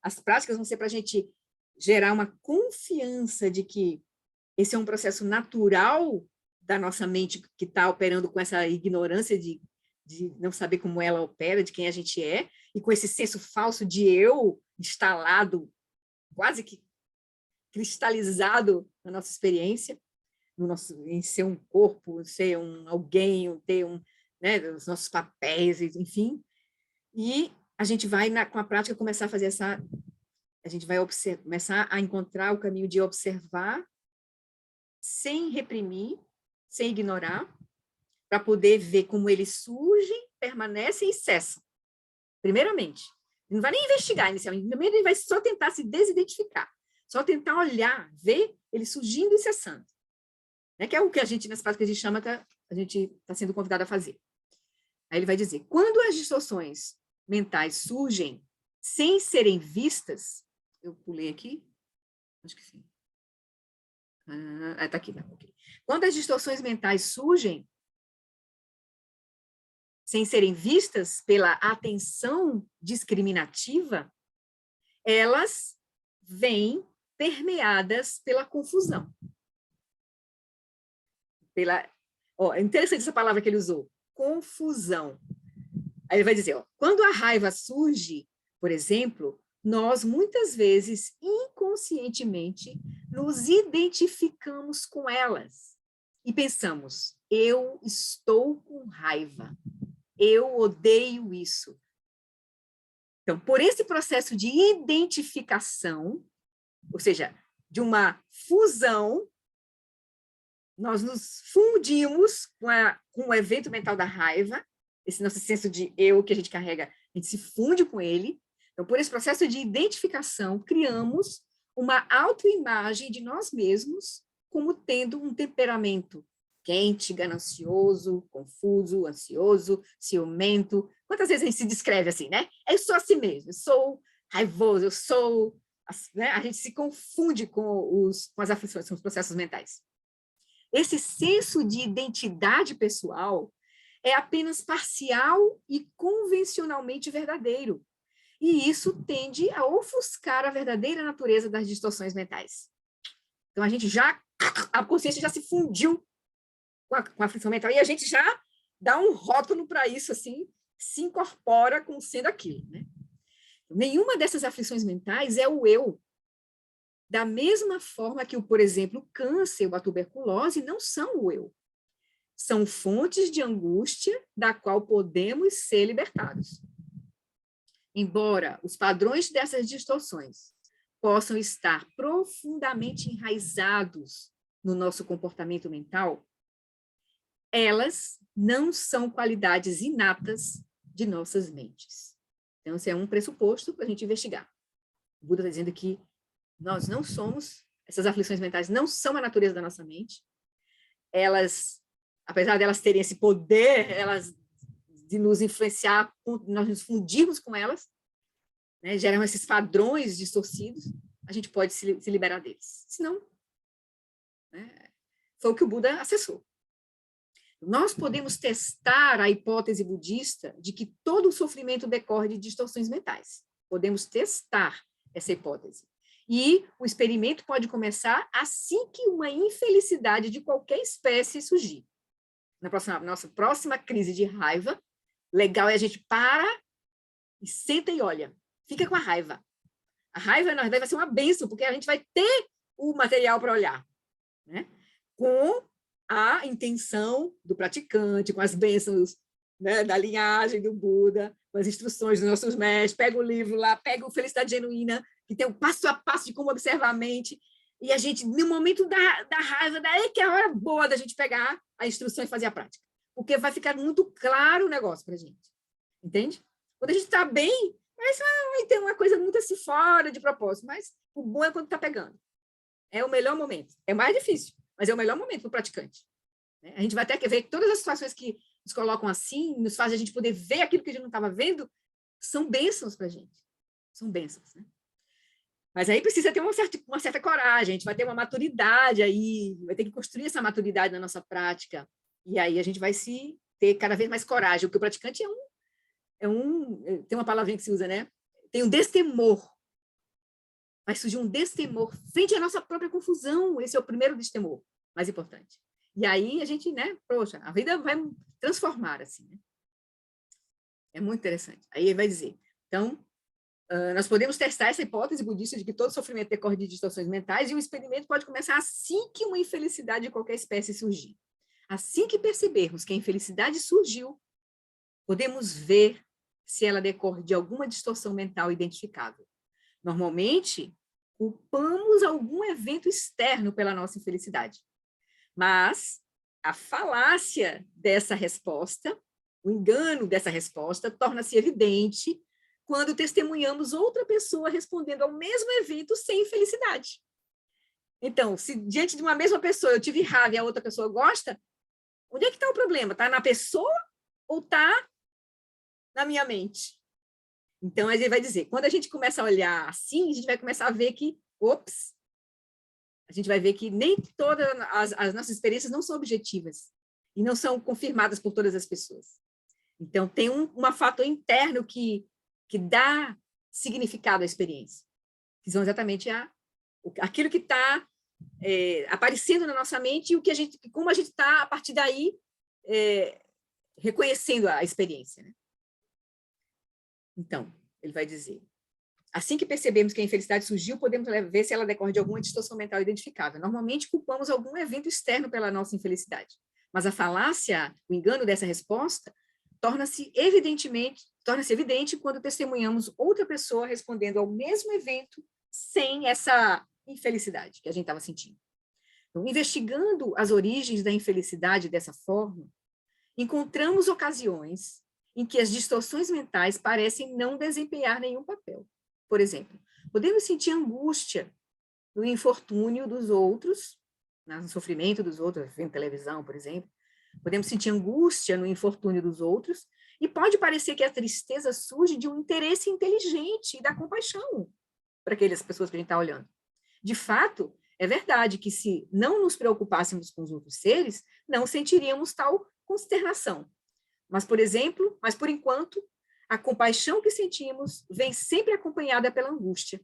as práticas vão ser para a gente gerar uma confiança de que esse é um processo natural da nossa mente que está operando com essa ignorância de não saber como ela opera, de quem a gente é, e com esse senso falso de eu instalado, quase que cristalizado na nossa experiência, em ser um corpo, ser alguém, ter né, os nossos papéis, enfim. E a gente vai, com a prática, começar a fazer a gente vai começar a encontrar o caminho de observar, sem reprimir, sem ignorar, para poder ver como eles surgem, permanecem e cessam. Primeiramente. Não vai nem investigar inicialmente, primeiro ele vai só tentar se desidentificar, só tentar olhar, ver ele surgindo e cessando. Né? Que é o que a gente, nas práticas de shamatha, a gente está sendo convidado a fazer. Aí ele vai dizer, quando as distorções mentais surgem sem serem vistas, eu pulei aqui, acho que sim. Está aqui, tá, okay. Quando as distorções mentais surgem sem serem vistas pela atenção discriminativa, elas vêm permeadas pela confusão. É interessante essa palavra que ele usou, confusão. Aí ele vai dizer, quando a raiva surge, por exemplo, nós muitas vezes, inconscientemente, nos identificamos com elas e pensamos, eu estou com raiva, eu odeio isso. Então, por esse processo de identificação, ou seja, de uma fusão, nós nos fundimos com o evento mental da raiva, esse nosso senso de eu que a gente carrega, a gente se funde com ele. Então, por esse processo de identificação, criamos uma autoimagem de nós mesmos como tendo um temperamento quente, ganancioso, confuso, ansioso, ciumento. Quantas vezes a gente se descreve assim, né? Eu sou assim mesmo, eu sou raivoso, eu sou né, a gente se confunde com as aflições, com os processos mentais. Esse senso de identidade pessoal é apenas parcial e convencionalmente verdadeiro. E isso tende a ofuscar a verdadeira natureza das distorções mentais. Então, a consciência já se fundiu com a aflição mental, e a gente já dá um rótulo para isso, assim, se incorpora como sendo aquilo, né? Nenhuma dessas aflições mentais é o eu. Da mesma forma que, por exemplo, o câncer ou a tuberculose não são o eu. São fontes de angústia da qual podemos ser libertados. Embora os padrões dessas distorções possam estar profundamente enraizados no nosso comportamento mental, elas não são qualidades inatas de nossas mentes. Então, esse é um pressuposto para a gente investigar. O Buda está dizendo que nós não somos, essas aflições mentais não são a natureza da nossa mente. Elas, apesar de elas terem esse poder, elas de nos influenciar, nós nos fundirmos com elas, né, geram esses padrões distorcidos, a gente pode se liberar deles. Senão, né, foi o que o Buda acessou. Nós podemos testar a hipótese budista de que todo o sofrimento decorre de distorções mentais. Podemos testar essa hipótese. E o experimento pode começar assim que uma infelicidade de qualquer espécie surgir. Na nossa próxima crise de raiva, legal é a gente para e senta e olha. Fica com a raiva. A raiva, na verdade, vai ser uma bênção, porque a gente vai ter o material para olhar, né? Com a intenção do praticante, com as bênçãos, né, da linhagem do Buda, com as instruções dos nossos mestres. Pega o livro lá, pega o Felicidade Genuína, que tem o passo a passo de como observar a mente, e a gente, no momento da raiva, daí que é a hora boa da gente pegar a instrução e fazer a prática, porque vai ficar muito claro o negócio para a gente, entende? Quando a gente está bem, mas vai ter uma coisa muito assim fora de propósito, mas o bom é quando está pegando. É o melhor momento. É mais difícil, mas é o melhor momento para o praticante. A gente vai ter que ver que todas as situações que nos colocam assim, nos fazem a gente poder ver aquilo que a gente não estava vendo, são bênçãos para a gente. São bênçãos, né? Mas aí precisa ter uma certa coragem, a gente vai ter uma maturidade aí, vai ter que construir essa maturidade na nossa prática, e aí a gente vai se ter cada vez mais coragem, porque o praticante tem uma palavrinha que se usa, né? Tem um destemor. Vai surgir um destemor frente à nossa própria confusão. Esse é o primeiro destemor, mais importante. E aí a gente, né? Poxa, a vida vai transformar, assim, né? É muito interessante. Aí ele vai dizer, então, nós podemos testar essa hipótese budista de que todo sofrimento decorre de distorções mentais, e o experimento pode começar assim que uma infelicidade de qualquer espécie surgir. Assim que percebermos que a infelicidade surgiu, podemos ver se ela decorre de alguma distorção mental identificável. Normalmente, culpamos algum evento externo pela nossa infelicidade. Mas a falácia dessa resposta, o engano dessa resposta, torna-se evidente quando testemunhamos outra pessoa respondendo ao mesmo evento sem infelicidade. Então, se diante de uma mesma pessoa eu tive raiva e a outra pessoa gosta, onde é que está o problema? Está na pessoa ou está na minha mente? Então, ele vai dizer, quando a gente começa a olhar assim, a gente vai começar a ver que, a gente vai ver que nem todas as nossas experiências não são objetivas e não são confirmadas por todas as pessoas. Então, tem um fator interno que dá significado à experiência, que são exatamente aquilo que está aparecendo na nossa mente e como a gente está, a partir daí, reconhecendo a experiência, né? Então, ele vai dizer, assim que percebemos que a infelicidade surgiu, podemos ver se ela decorre de alguma distorção mental identificável. Normalmente, culpamos algum evento externo pela nossa infelicidade. Mas a falácia, o engano dessa resposta, torna-se evidente quando testemunhamos outra pessoa respondendo ao mesmo evento sem essa infelicidade que a gente estava sentindo. Então, investigando as origens da infelicidade dessa forma, encontramos ocasiões em que as distorções mentais parecem não desempenhar nenhum papel. Por exemplo, podemos sentir angústia no infortúnio dos outros, no sofrimento dos outros, vendo televisão, por exemplo. Podemos sentir angústia no infortúnio dos outros, e pode parecer que a tristeza surge de um interesse inteligente e da compaixão. para aquelas pessoas que a gente está olhando. De fato, é verdade que se não nos preocupássemos com os outros seres, não sentiríamos tal consternação. Mas, por enquanto, a compaixão que sentimos vem sempre acompanhada pela angústia,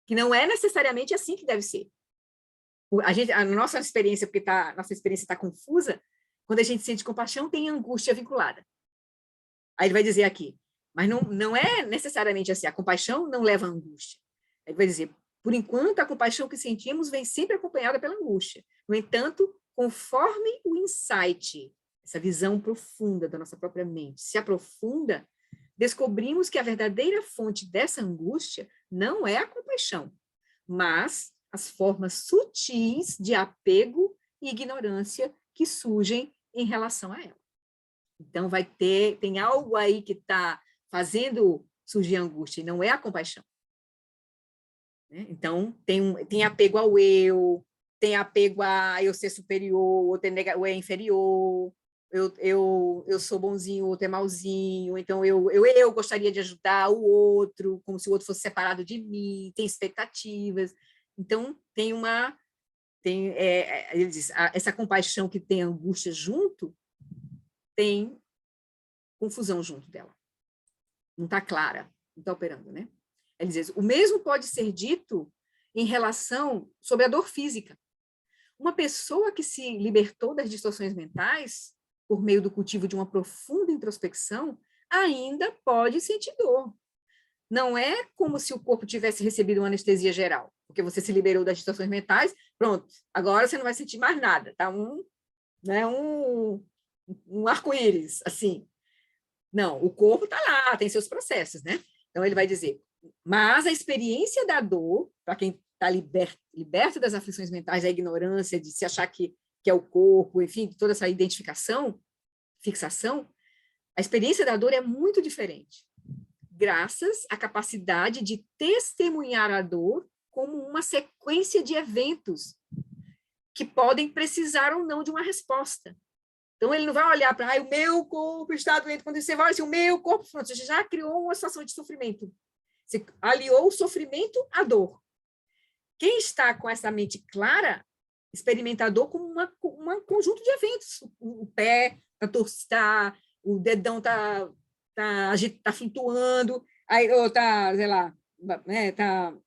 que não é necessariamente assim que deve ser. A nossa experiência, porque nossa experiência está confusa, quando a gente sente compaixão, tem angústia vinculada. Aí ele vai dizer aqui, mas não é necessariamente assim, a compaixão não leva à angústia. Ele vai dizer, por enquanto, a compaixão que sentimos vem sempre acompanhada pela angústia. No entanto, conforme o insight, essa visão profunda da nossa própria mente, se aprofunda, descobrimos que a verdadeira fonte dessa angústia não é a compaixão, mas as formas sutis de apego e ignorância que surgem em relação a ela. Então, tem algo aí que está fazendo surgir a angústia, e não é a compaixão. Então, tem apego ao eu, tem apego a eu ser superior, ou é inferior, eu sou bonzinho, o outro é malzinho, então eu gostaria de ajudar o outro, como se o outro fosse separado de mim, tem expectativas. Então, ele diz, essa compaixão que tem angústia junto, tem confusão junto dela. Não está clara, não está operando, né? Ele diz, o mesmo pode ser dito em relação sobre a dor física. Uma pessoa que se libertou das distorções mentais, por meio do cultivo de uma profunda introspecção, ainda pode sentir dor. Não é como se o corpo tivesse recebido uma anestesia geral, porque você se liberou das distorções mentais, pronto, agora você não vai sentir mais nada, tá? Um arco-íris, assim. Não, o corpo está lá, tem seus processos, né? Então, ele vai dizer, mas a experiência da dor, para quem está liberto das aflições mentais, da ignorância, de se achar que é o corpo, enfim, toda essa fixação, a experiência da dor é muito diferente, graças à capacidade de testemunhar a dor como uma sequência de eventos que podem precisar ou não de uma resposta. Então, ele não vai olhar para, o meu corpo está doente. Quando você vai olhar assim, o meu corpo, pronto, você já criou uma situação de sofrimento. Você aliou o sofrimento à dor. Quem está com essa mente clara, experimenta a dor como um conjunto de eventos. O pé está, o dedão está flutuando, aí, ou está, sei lá, está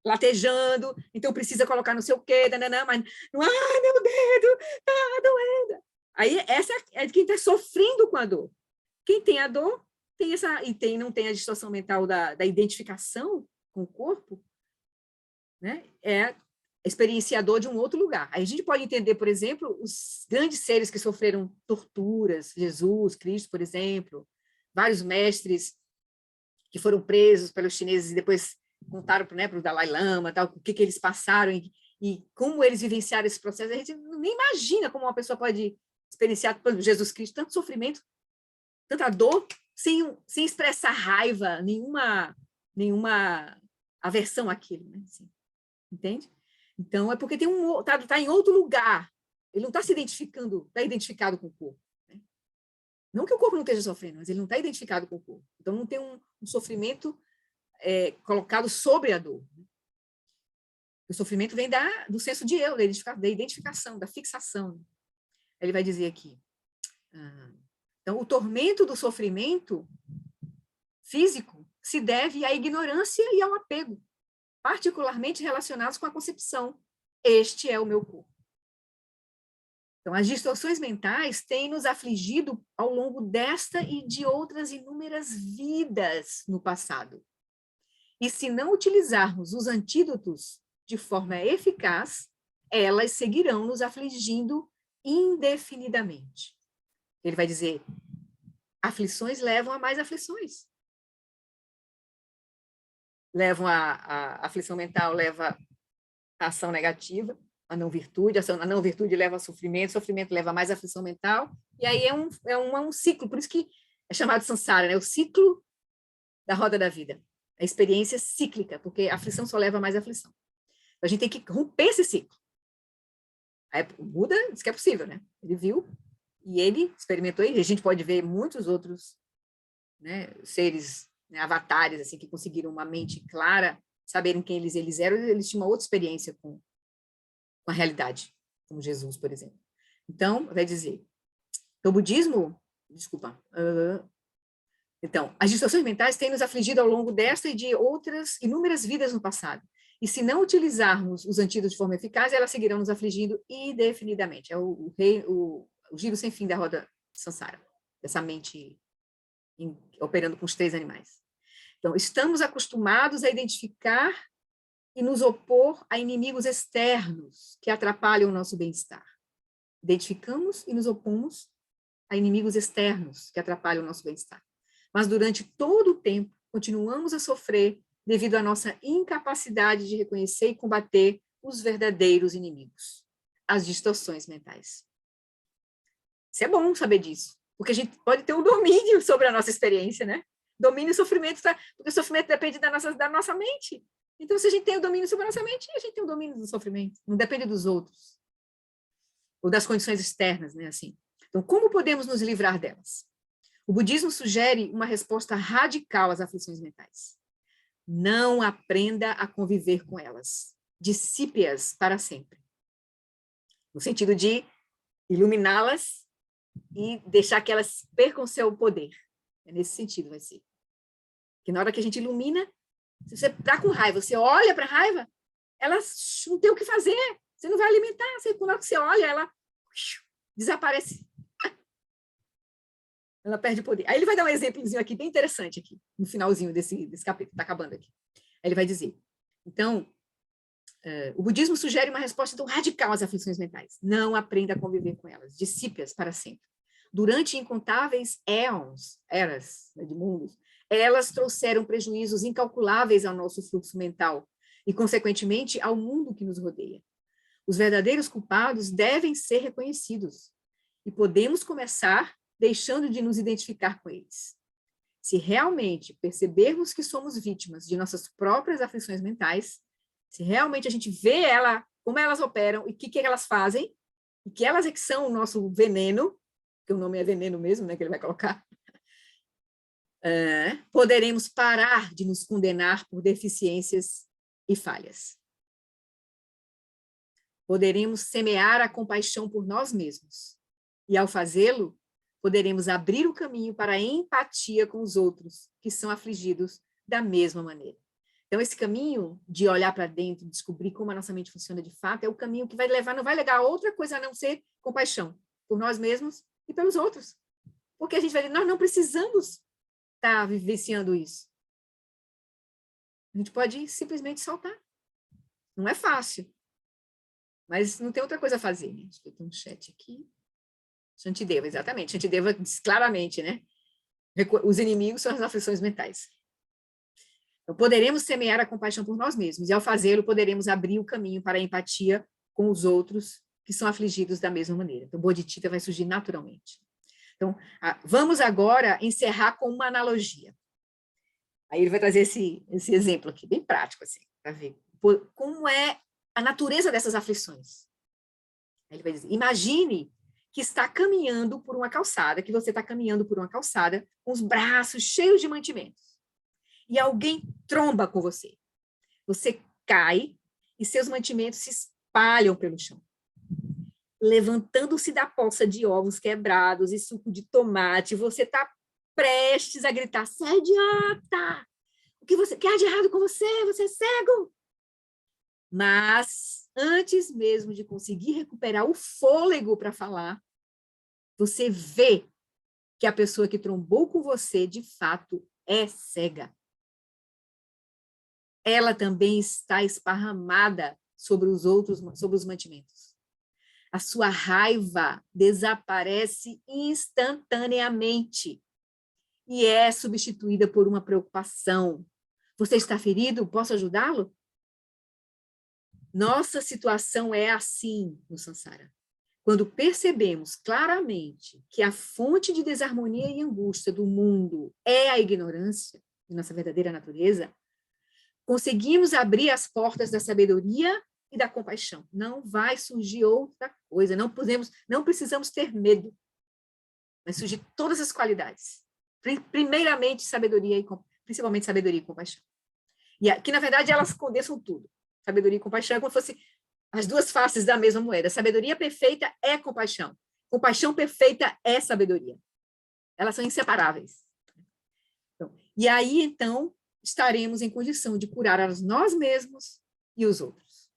latejando, então precisa colocar não sei o quê, mas não, meu dedo está doendo. Aí, essa é quem está sofrendo com a dor. Quem tem a dor, não tem a distorção mental da identificação com o corpo, né? É experienciador de um outro lugar. Aí a gente pode entender, por exemplo, os grandes seres que sofreram torturas, Jesus, Cristo, por exemplo, vários mestres que foram presos pelos chineses e depois contaram para o Dalai Lama, tal, o que eles passaram e como eles vivenciaram esse processo. A gente nem imagina como uma pessoa pode experienciar, por exemplo, Jesus Cristo, tanto sofrimento, tanta dor, sem expressar raiva, nenhuma aversão àquilo, né? Assim, entende? Então, é porque tá em outro lugar. Ele não está se identificando, está identificado com o corpo. Né? Não que o corpo não esteja sofrendo, mas ele não está identificado com o corpo. Então, não tem um sofrimento colocado sobre a dor. Né? O sofrimento vem do senso de eu, da identificação, da fixação. Ele vai dizer aqui. Então, o tormento do sofrimento físico se deve à ignorância e ao apego, particularmente relacionados com a concepção. Este é o meu corpo. Então, as distorções mentais têm nos afligido ao longo desta e de outras inúmeras vidas no passado. E se não utilizarmos os antídotos de forma eficaz, elas seguirão nos afligindo indefinidamente. Ele vai dizer, aflições levam a mais aflições. Levam a aflição mental, leva a ação negativa, a não virtude, a não virtude leva a sofrimento leva a mais aflição mental, e aí é um ciclo, por isso que é chamado samsara, né? O ciclo da roda da vida, a experiência cíclica, porque a aflição só leva a mais aflição. Então, a gente tem que romper esse ciclo. Aí, o Buda disse que é possível, né? Ele viu, e ele experimentou, e a gente pode ver muitos outros, né, seres, né, avatares, assim, que conseguiram uma mente clara, saberem quem eles eram, eles tinham uma outra experiência com a realidade, como Jesus, por exemplo. Então, vai dizer, o budismo, desculpa, então, as distorções mentais têm nos afligido ao longo desta e de outras inúmeras vidas no passado. E se não utilizarmos os antídotos de forma eficaz, elas seguirão nos afligindo indefinidamente. É o giro sem fim da roda samsara, dessa mente operando com os 3 animais. Então, estamos acostumados a identificar e nos opor a inimigos externos que atrapalham o nosso bem-estar. Identificamos e nos opomos a inimigos externos que atrapalham o nosso bem-estar. Mas durante todo o tempo, continuamos a sofrer devido à nossa incapacidade de reconhecer e combater os verdadeiros inimigos, as distorções mentais. Isso é bom saber disso, porque a gente pode ter um domínio sobre a nossa experiência, né? Domínio e sofrimento, porque o sofrimento depende da nossa mente. Então, se a gente tem o domínio sobre a nossa mente, a gente tem o domínio do sofrimento, não depende dos outros, ou das condições externas, né? Assim. Então, como podemos nos livrar delas? O budismo sugere uma resposta radical às aflições mentais. Não aprenda a conviver com elas. Dissipe-as para sempre. No sentido de iluminá-las e deixar que elas percam seu poder. É nesse sentido, vai ser. Que na hora que a gente ilumina, se você está com raiva, você olha para a raiva, ela não tem o que fazer. Você não vai alimentar. Na hora que você olha, ela desaparece. Ela perde o poder. Aí ele vai dar um exemplozinho aqui, bem interessante aqui, no finalzinho desse capítulo, está acabando aqui. Aí ele vai dizer, então, o budismo sugere uma resposta tão radical às aflições mentais. Não aprenda a conviver com elas, dissipe-as para sempre. Durante incontáveis eras, né, de mundos, elas trouxeram prejuízos incalculáveis ao nosso fluxo mental e, consequentemente, ao mundo que nos rodeia. Os verdadeiros culpados devem ser reconhecidos e podemos começar deixando de nos identificar com eles. Se realmente percebermos que somos vítimas de nossas próprias aflições mentais, se realmente a gente vê como elas operam e o que elas fazem, e que elas é que são o nosso veneno, que o nome é veneno mesmo, né, que ele vai colocar, poderemos parar de nos condenar por deficiências e falhas. Poderemos semear a compaixão por nós mesmos. E, ao fazê-lo, poderemos abrir o caminho para a empatia com os outros que são afligidos da mesma maneira. Então, esse caminho de olhar para dentro, descobrir como a nossa mente funciona de fato, é o caminho que não vai levar a outra coisa a não ser compaixão por nós mesmos e pelos outros. Porque a gente vai dizer, nós não precisamos estar vivenciando isso. A gente pode simplesmente soltar. Não é fácil. Mas não tem outra coisa a fazer. Né? Acho que tem um chat aqui. Shantideva, exatamente. Shantideva diz claramente, né? Os inimigos são as aflições mentais. Então, poderemos semear a compaixão por nós mesmos, e ao fazê-lo, poderemos abrir o caminho para a empatia com os outros que são afligidos da mesma maneira. Então, o Bodhicitta vai surgir naturalmente. Então, vamos agora encerrar com uma analogia. Aí ele vai trazer esse exemplo aqui, bem prático, assim, para ver como é a natureza dessas aflições. Aí ele vai dizer, imagine que está caminhando por uma calçada, que você está caminhando por uma calçada com os braços cheios de mantimentos. E alguém tromba com você. Você cai e seus mantimentos se espalham pelo chão. Levantando-se da poça de ovos quebrados e suco de tomate, você está prestes a gritar, "Você é idiota! O que há de errado com você? Você é cego!" Mas, antes mesmo de conseguir recuperar o fôlego para falar, você vê que a pessoa que trombou com você, de fato, é cega. Ela também está esparramada sobre os mantimentos. A sua raiva desaparece instantaneamente e é substituída por uma preocupação. Você está ferido? Posso ajudá-lo? Nossa situação é assim no Sansara. Quando percebemos claramente que a fonte de desarmonia e angústia do mundo é a ignorância de nossa verdadeira natureza, conseguimos abrir as portas da sabedoria e da compaixão. Não vai surgir outra coisa. Não precisamos ter medo. Vai surgir todas as qualidades. Primeiramente, sabedoria principalmente sabedoria e compaixão. E que, na verdade, elas condensam tudo. Sabedoria e compaixão é como se fosse as duas faces da mesma moeda. Sabedoria perfeita é compaixão. Compaixão perfeita é sabedoria. Elas são inseparáveis. E aí, então, estaremos em condição de curar a nós mesmos e os outros.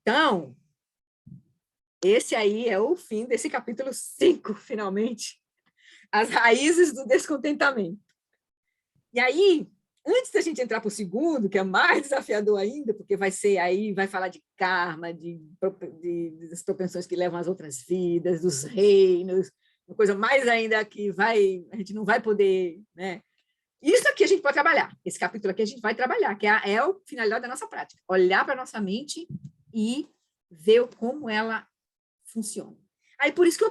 Então, esse aí é o fim desse capítulo 5, finalmente. As raízes do descontentamento. E aí, antes da gente entrar para o segundo, que é mais desafiador ainda, porque vai falar de karma, das propensões que levam às outras vidas, dos reinos, uma coisa mais ainda que a gente não vai poder, né? Isso aqui a gente pode trabalhar, esse capítulo aqui a gente vai trabalhar, que é o finalidade da nossa prática, olhar para a nossa mente e ver como ela funciona. Aí, por isso que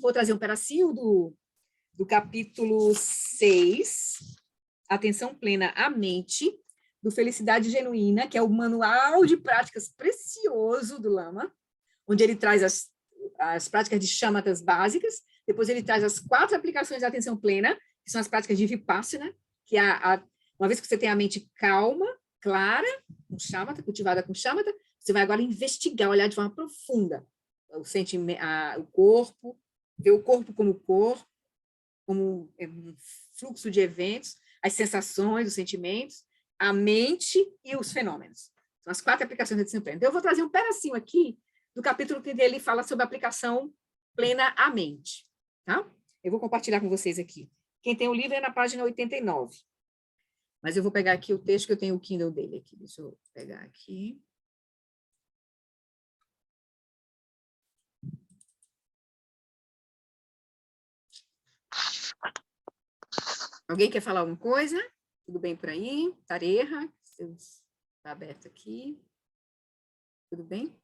vou trazer um pedacinho do capítulo 6, Atenção Plena à Mente, do Felicidade Genuína, que é o manual de práticas precioso do Lama, onde ele traz as práticas de chamatas básicas, depois ele traz as 4 aplicações da atenção plena, que são as práticas de Vipassana, que uma vez que você tem a mente calma, clara, com chamata, cultivada com chamata, você vai agora investigar, olhar de forma profunda o corpo, ver o corpo, como um fluxo de eventos, as sensações, os sentimentos, a mente e os fenômenos. São as 4 aplicações da atenção plena. Então, eu vou trazer um pedacinho aqui do capítulo que ele fala sobre a aplicação plena à mente. Tá? Eu vou compartilhar com vocês aqui. Quem tem o livro é na página 89. Mas eu vou pegar aqui o texto que eu tenho o Kindle dele aqui. Deixa eu pegar aqui. Alguém quer falar alguma coisa? Tudo bem por aí? Tareja? Está aberto aqui. Tudo bem?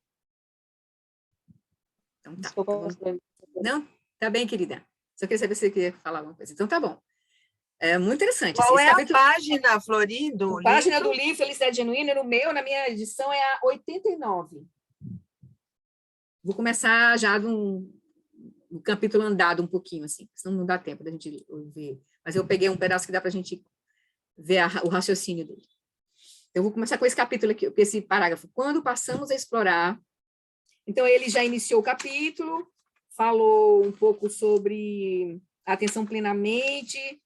Então tá. Desculpa, Não? Tá bem, querida. Só queria saber se você queria falar alguma coisa. Então tá bom. É muito interessante. Qual é a página, Florindo? A página do livro Felicidade Genuína, na minha edição, é a 89. Vou começar já no capítulo andado um pouquinho, assim, senão não dá tempo da gente ver. Mas eu peguei um pedaço que dá para a gente ver o raciocínio dele. Então, eu vou começar com esse capítulo aqui, com esse parágrafo. Quando passamos a explorar... Então, ele já iniciou o capítulo, falou um pouco sobre a atenção plenamente,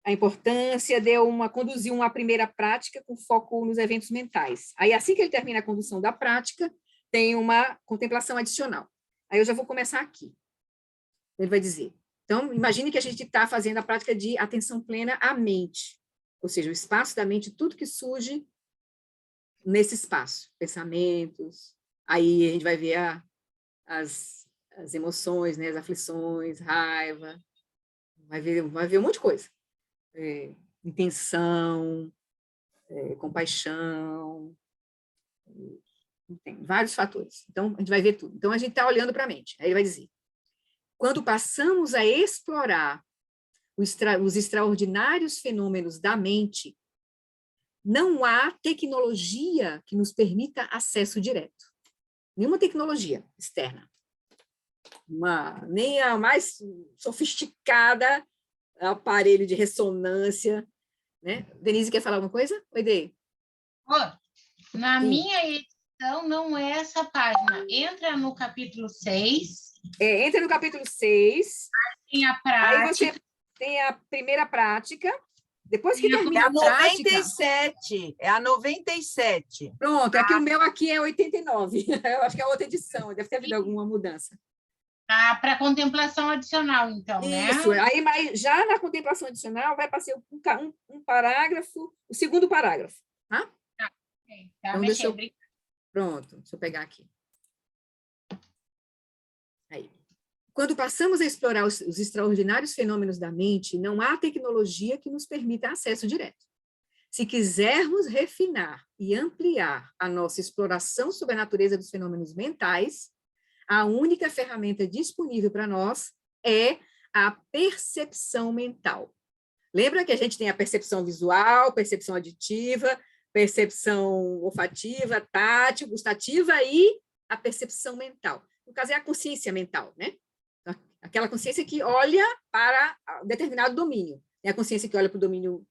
a importância, conduziu uma primeira prática com foco nos eventos mentais. Aí, assim que ele termina a condução da prática, tem uma contemplação adicional. Aí eu já vou começar aqui. Ele vai dizer, então, imagine que a gente está fazendo a prática de atenção plena à mente, ou seja, o espaço da mente, tudo que surge nesse espaço, pensamentos, aí a gente vai ver as emoções, né, as aflições, raiva, vai ver um monte de coisa. Intenção, compaixão, tem vários fatores. Então, a gente vai ver tudo. Então, a gente está olhando para a mente. Aí ele vai dizer, quando passamos a explorar os extraordinários fenômenos da mente, não há tecnologia que nos permita acesso direto. Nenhuma tecnologia externa. Nem a mais sofisticada aparelho de ressonância, né? Denise, quer falar alguma coisa? Oi, Dê. Na minha edição, não é essa página. Entra no capítulo 6. Entra no capítulo 6. Tem a prática. Aí você tem a primeira prática. Depois que termina a a prática... 97. É a 97. Pronto, é que o meu aqui é 89. Eu acho que é outra edição. Deve ter havido alguma mudança. Para contemplação adicional, então, né? Isso. Aí, mas já na contemplação adicional, vai passar um parágrafo, o segundo parágrafo. Tá? Tá, então, deixa eu... Pronto, deixa eu pegar aqui. Aí. Quando passamos a explorar os extraordinários fenômenos da mente, não há tecnologia que nos permita acesso direto. Se quisermos refinar e ampliar a nossa exploração sobre a natureza dos fenômenos mentais, a única ferramenta disponível para nós é a percepção mental. Lembra que a gente tem a percepção visual, percepção auditiva, percepção olfativa, tátil, gustativa e a percepção mental. No caso, é a consciência mental, né? Aquela consciência que olha para determinado domínio. É a consciência que olha para o domínio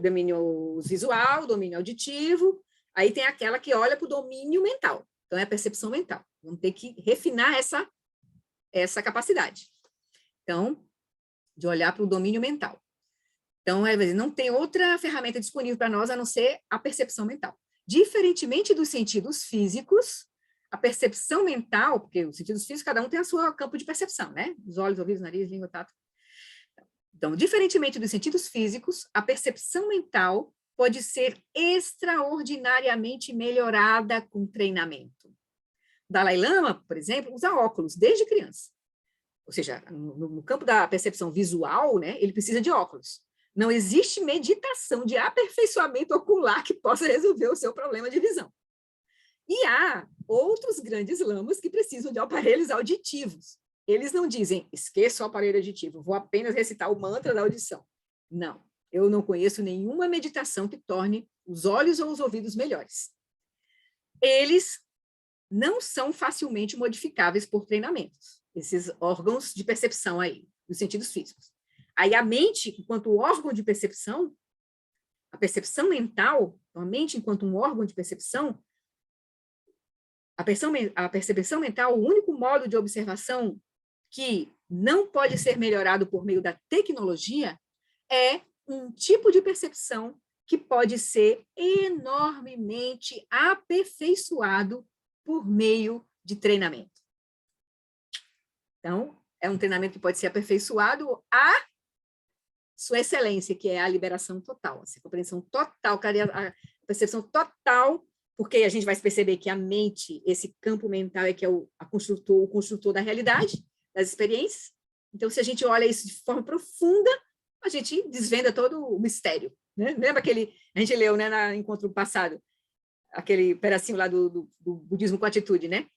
domínio visual, domínio auditivo, aí tem aquela que olha para o domínio mental. Então, é a percepção mental. Vamos ter que refinar essa capacidade. Então, de olhar para o domínio mental. Então, não tem outra ferramenta disponível para nós a não ser a percepção mental. Diferentemente dos sentidos físicos, a percepção mental, porque os sentidos físicos, cada um tem a sua campo de percepção, né? Os olhos, ouvidos, nariz, língua, tato. Então, diferentemente dos sentidos físicos, a percepção mental pode ser extraordinariamente melhorada com treinamento. O Dalai Lama, por exemplo, usa óculos desde criança. Ou seja, no campo da percepção visual, né, ele precisa de óculos. Não existe meditação de aperfeiçoamento ocular que possa resolver o seu problema de visão. E há outros grandes lamas que precisam de aparelhos auditivos. Eles não dizem, esqueça o aparelho auditivo, vou apenas recitar o mantra da audição. Não, eu não conheço nenhuma meditação que torne os olhos ou os ouvidos melhores. Eles não são facilmente modificáveis por treinamentos, esses órgãos de percepção aí, nos sentidos físicos. Aí a mente, enquanto órgão de percepção, a percepção mental, a mente enquanto um órgão de percepção, a percepção mental, o único modo de observação que não pode ser melhorado por meio da tecnologia é um tipo de percepção que pode ser enormemente aperfeiçoado por meio de treinamento. Então, é um treinamento que pode ser aperfeiçoado à sua excelência, que é a liberação total, a compreensão total, a percepção total, porque a gente vai perceber que a mente, esse campo mental é que é o construtor da realidade, das experiências. Então, se a gente olha isso de forma profunda, a gente desvenda todo o mistério. Né? Lembra a gente leu, né, no encontro passado, aquele pedacinho lá do budismo com atitude, né?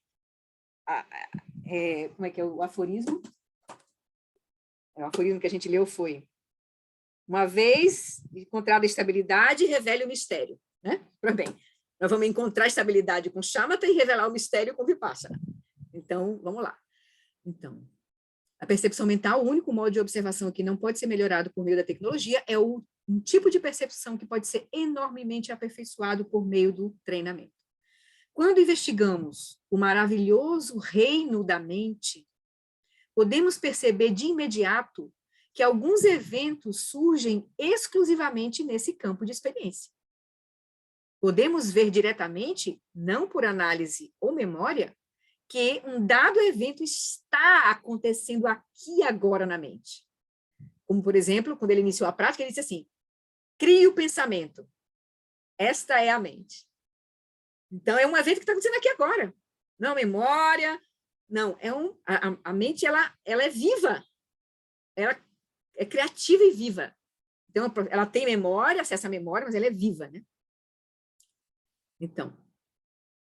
Como é que é o aforismo? O aforismo que a gente leu foi: uma vez encontrada a estabilidade, revele o mistério. Né? Pois bem, nós vamos encontrar estabilidade com Shamatha e revelar o mistério com Vipassana. Então, vamos lá. Então, a percepção mental, o único modo de observação que não pode ser melhorado por meio da tecnologia é um tipo de percepção que pode ser enormemente aperfeiçoado por meio do treinamento. Quando investigamos o maravilhoso reino da mente, podemos perceber de imediato que alguns eventos surgem exclusivamente nesse campo de experiência. Podemos ver diretamente, não por análise ou memória, que um dado evento está acontecendo aqui agora na mente. Como, por exemplo, quando ele iniciou a prática, ele disse assim: crie o pensamento. Esta é a mente. Então, é um evento que está acontecendo aqui agora. Não memória, não. A mente, ela é viva. Ela é criativa e viva. Então, ela tem memória, acessa a memória, mas ela é viva, né? Então,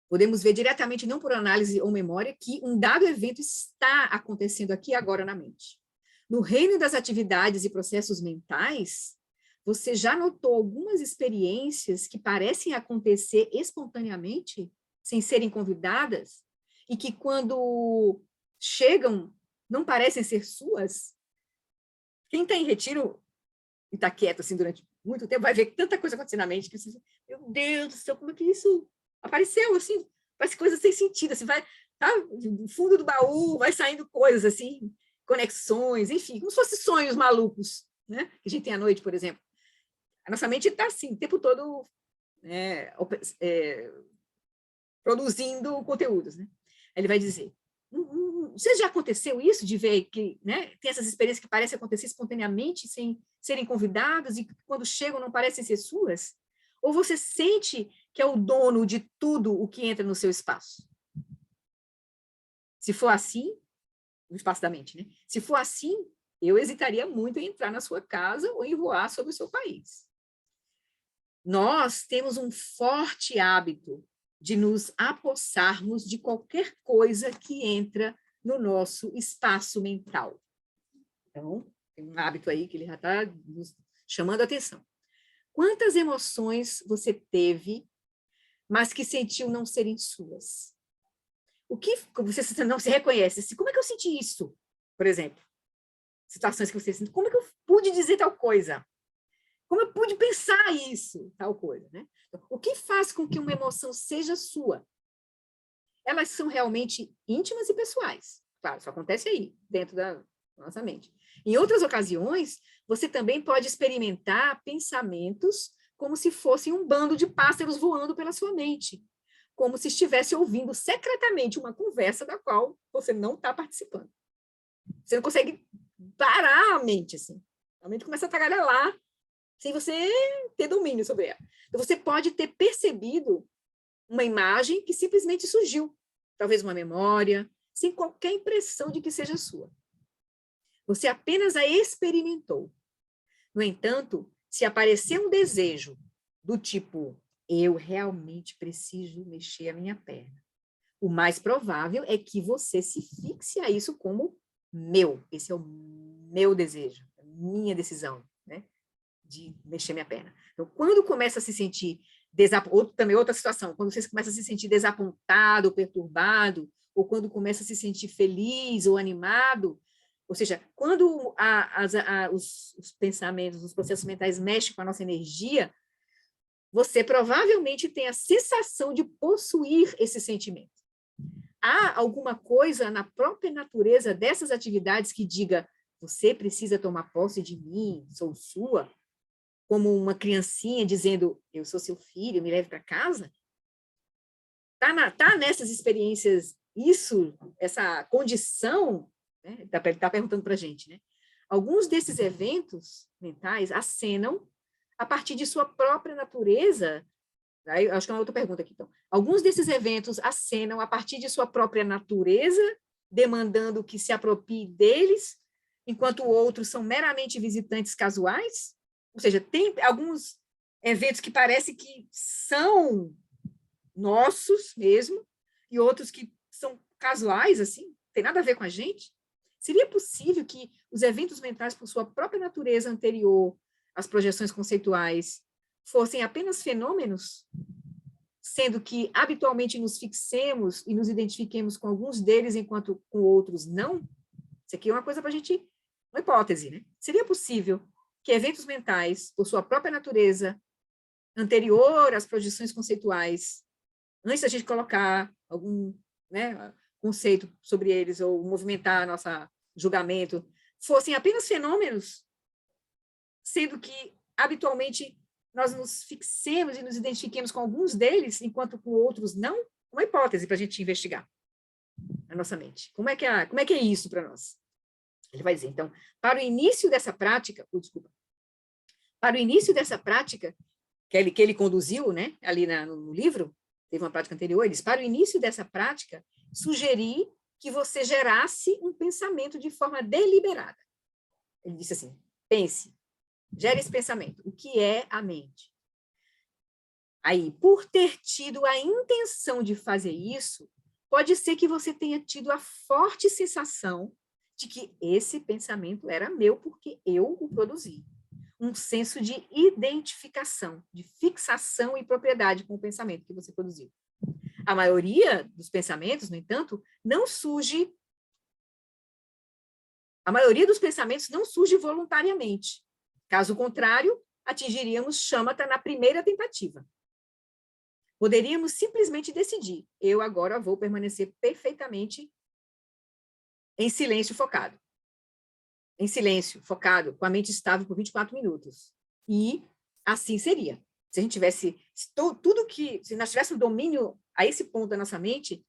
podemos ver diretamente, não por análise ou memória, que um dado evento está acontecendo aqui agora na mente. No reino das atividades e processos mentais, você já notou algumas experiências que parecem acontecer espontaneamente, sem serem convidadas, e que quando chegam, não parecem ser suas? Quem está em retiro e está quieto assim durante muito tempo, vai ver tanta coisa acontecendo na mente, que você, meu Deus do céu, como é que isso apareceu, assim, parece coisa sem sentido, assim, vai, tá, do fundo do baú, vai saindo coisas, assim, conexões, enfim, como se fossem sonhos malucos, né, que a gente tem à noite, por exemplo. A nossa mente está, assim, o tempo todo produzindo conteúdos, né. Aí ele vai dizer, você já aconteceu isso, de ver que, né, tem essas experiências que parecem acontecer espontaneamente, sem serem convidadas, e quando chegam não parecem ser suas? Ou você sente que é o dono de tudo o que entra no seu espaço? Se for assim, no espaço da mente, né? Se for assim, eu hesitaria muito em entrar na sua casa ou em voar sobre o seu país. Nós temos um forte hábito de nos apossarmos de qualquer coisa que entra no nosso espaço mental. Então, tem um hábito aí que ele já está nos chamando a atenção. Quantas emoções você teve, mas que sentiu não serem suas? O que você não se reconhece? Como é que eu senti isso? Por exemplo, situações que você sente, como é que eu pude dizer tal coisa? Como eu pude pensar isso? Tal coisa, né? O que faz com que uma emoção seja sua? Elas são realmente íntimas e pessoais. Claro, isso acontece aí, dentro da nossa mente. Em outras ocasiões, você também pode experimentar pensamentos como se fossem um bando de pássaros voando pela sua mente, como se estivesse ouvindo secretamente uma conversa da qual você não está participando. Você não consegue parar a mente, assim. A mente começa a tagarelar sem você ter domínio sobre ela. Então, você pode ter percebido uma imagem que simplesmente surgiu, talvez uma memória, sem qualquer impressão de que seja sua. Você apenas a experimentou. No entanto, se aparecer um desejo do tipo, eu realmente preciso mexer a minha perna, o mais provável é que você se fixe a isso como meu. Esse é o meu desejo, a minha decisão, né, de mexer minha perna. Então, quando começa a se sentir também outra situação, quando você começa a se sentir desapontado, perturbado, ou quando começa a se sentir feliz ou animado, ou seja, quando os pensamentos, os processos mentais mexem com a nossa energia, você provavelmente tem a sensação de possuir esse sentimento. Há alguma coisa na própria natureza dessas atividades que diga, você precisa tomar posse de mim, sou sua, como uma criancinha dizendo, eu sou seu filho, me leve para casa? Tá nessas experiências isso, essa condição, né? Tá perguntando para a gente, né? Alguns desses eventos mentais acenam a partir de sua própria natureza. Aí, acho que é uma outra pergunta aqui, então. Alguns desses eventos acenam a partir de sua própria natureza, demandando que se aproprie deles, enquanto outros são meramente visitantes casuais? Ou seja, tem alguns eventos que parece que são nossos mesmo, e outros que são casuais, assim, tem nada a ver com a gente. Seria possível que os eventos mentais, por sua própria natureza anterior às projeções conceituais, fossem apenas fenômenos, sendo que habitualmente nos fixemos e nos identifiquemos com alguns deles, enquanto com outros não? Isso aqui é uma coisa para a gente, uma hipótese, né? Seria possível que eventos mentais, por sua própria natureza, anterior às projeções conceituais, antes da gente colocar algum, né, conceito sobre eles ou movimentar nosso julgamento, fossem apenas fenômenos, sendo que habitualmente nós nos fixemos e nos identifiquemos com alguns deles, enquanto com outros não? Uma hipótese para a gente investigar na nossa mente. Como é que é isso para nós? Ele vai dizer, então, para o início dessa prática, para o início dessa prática, que ele conduziu, né, ali no livro, teve uma prática anterior, ele diz, para o início dessa prática, sugeri que você gerasse um pensamento de forma deliberada. Ele disse assim, pense, gere esse pensamento. O que é a mente? Aí, por ter tido a intenção de fazer isso, pode ser que você tenha tido a forte sensação de que esse pensamento era meu porque eu o produzi. Um senso de identificação, de fixação e propriedade com o pensamento que você produziu. A maioria dos pensamentos, no entanto, não surge. A maioria dos pensamentos não surge voluntariamente. Caso contrário, atingiríamos Shamatha na primeira tentativa. Poderíamos simplesmente decidir, eu agora vou permanecer perfeitamente em silêncio focado. Em silêncio, focado, com a mente estável por 24 minutos. E assim seria. Se a gente tivesse se nós tivéssemos domínio a esse ponto da nossa mente,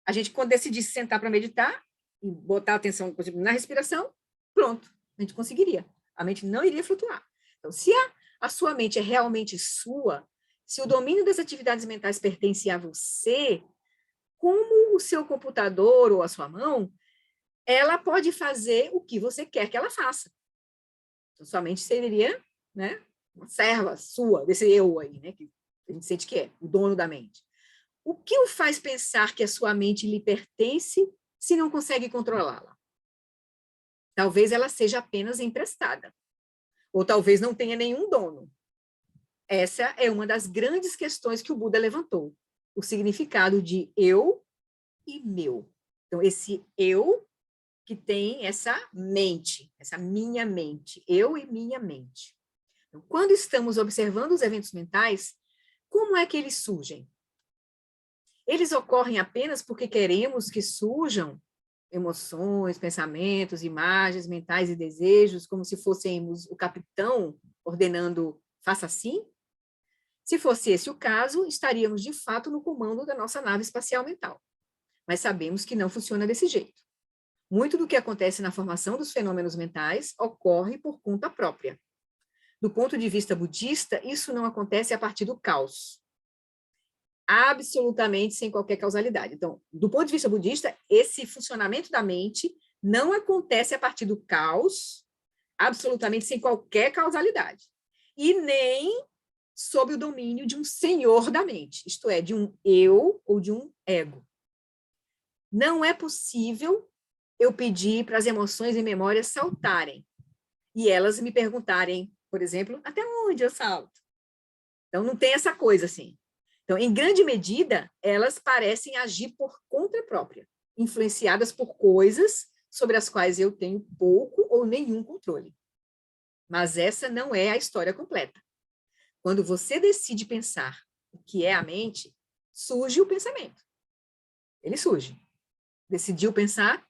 a gente, quando decidisse sentar para meditar e botar a atenção, por exemplo, na respiração, pronto, a gente conseguiria. A mente não iria flutuar. Então, se a sua mente é realmente sua, se o domínio das atividades mentais pertence a você, como o seu computador ou a sua mão, ela pode fazer o que você quer que ela faça. Então, sua mente seria, né, uma serva sua, desse eu aí, né, que a gente sente que é, o dono da mente. O que o faz pensar que a sua mente lhe pertence se não consegue controlá-la? Talvez ela seja apenas emprestada. Ou talvez não tenha nenhum dono. Essa é uma das grandes questões que o Buda levantou. O significado de eu e meu. Então, esse eu que tem essa mente, essa minha mente, eu e minha mente. Então, quando estamos observando os eventos mentais, como é que eles surgem? Eles ocorrem apenas porque queremos que surjam emoções, pensamentos, imagens mentais e desejos, como se fôssemos o capitão ordenando, faça assim? Se fosse esse o caso, estaríamos de fato no comando da nossa nave espacial mental. Mas sabemos que não funciona desse jeito. Muito do que acontece na formação dos fenômenos mentais ocorre por conta própria. Do ponto de vista budista, isso não acontece a partir do caos. Absolutamente sem qualquer causalidade. Então, do ponto de vista budista, esse funcionamento da mente não acontece a partir do caos, absolutamente sem qualquer causalidade. E nem sob o domínio de um senhor da mente, isto é, de um eu ou de um ego. Não é possível eu pedir para as emoções e memórias saltarem e elas me perguntarem, por exemplo, até onde eu salto? Então, não tem essa coisa assim. Então, em grande medida, elas parecem agir por conta própria, influenciadas por coisas sobre as quais eu tenho pouco ou nenhum controle. Mas essa não é a história completa. Quando você decide pensar o que é a mente, surge o pensamento. Ele surge. Decidiu pensar,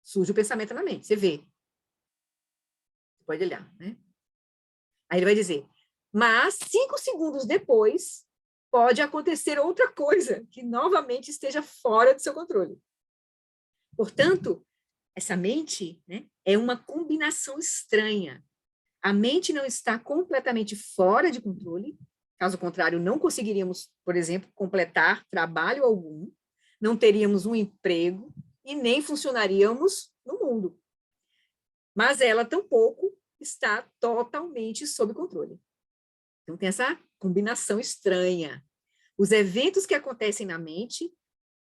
surge o pensamento na mente. Você vê. Você pode olhar, né? Aí ele vai dizer, mas 5 segundos depois, pode acontecer outra coisa que novamente esteja fora do seu controle. Portanto, essa mente, né, é uma combinação estranha. A mente não está completamente fora de controle, caso contrário, não conseguiríamos, por exemplo, completar trabalho algum, não teríamos um emprego e nem funcionaríamos no mundo. Mas ela tampouco está totalmente sob controle. Então, tem essa combinação estranha. Os eventos que acontecem na mente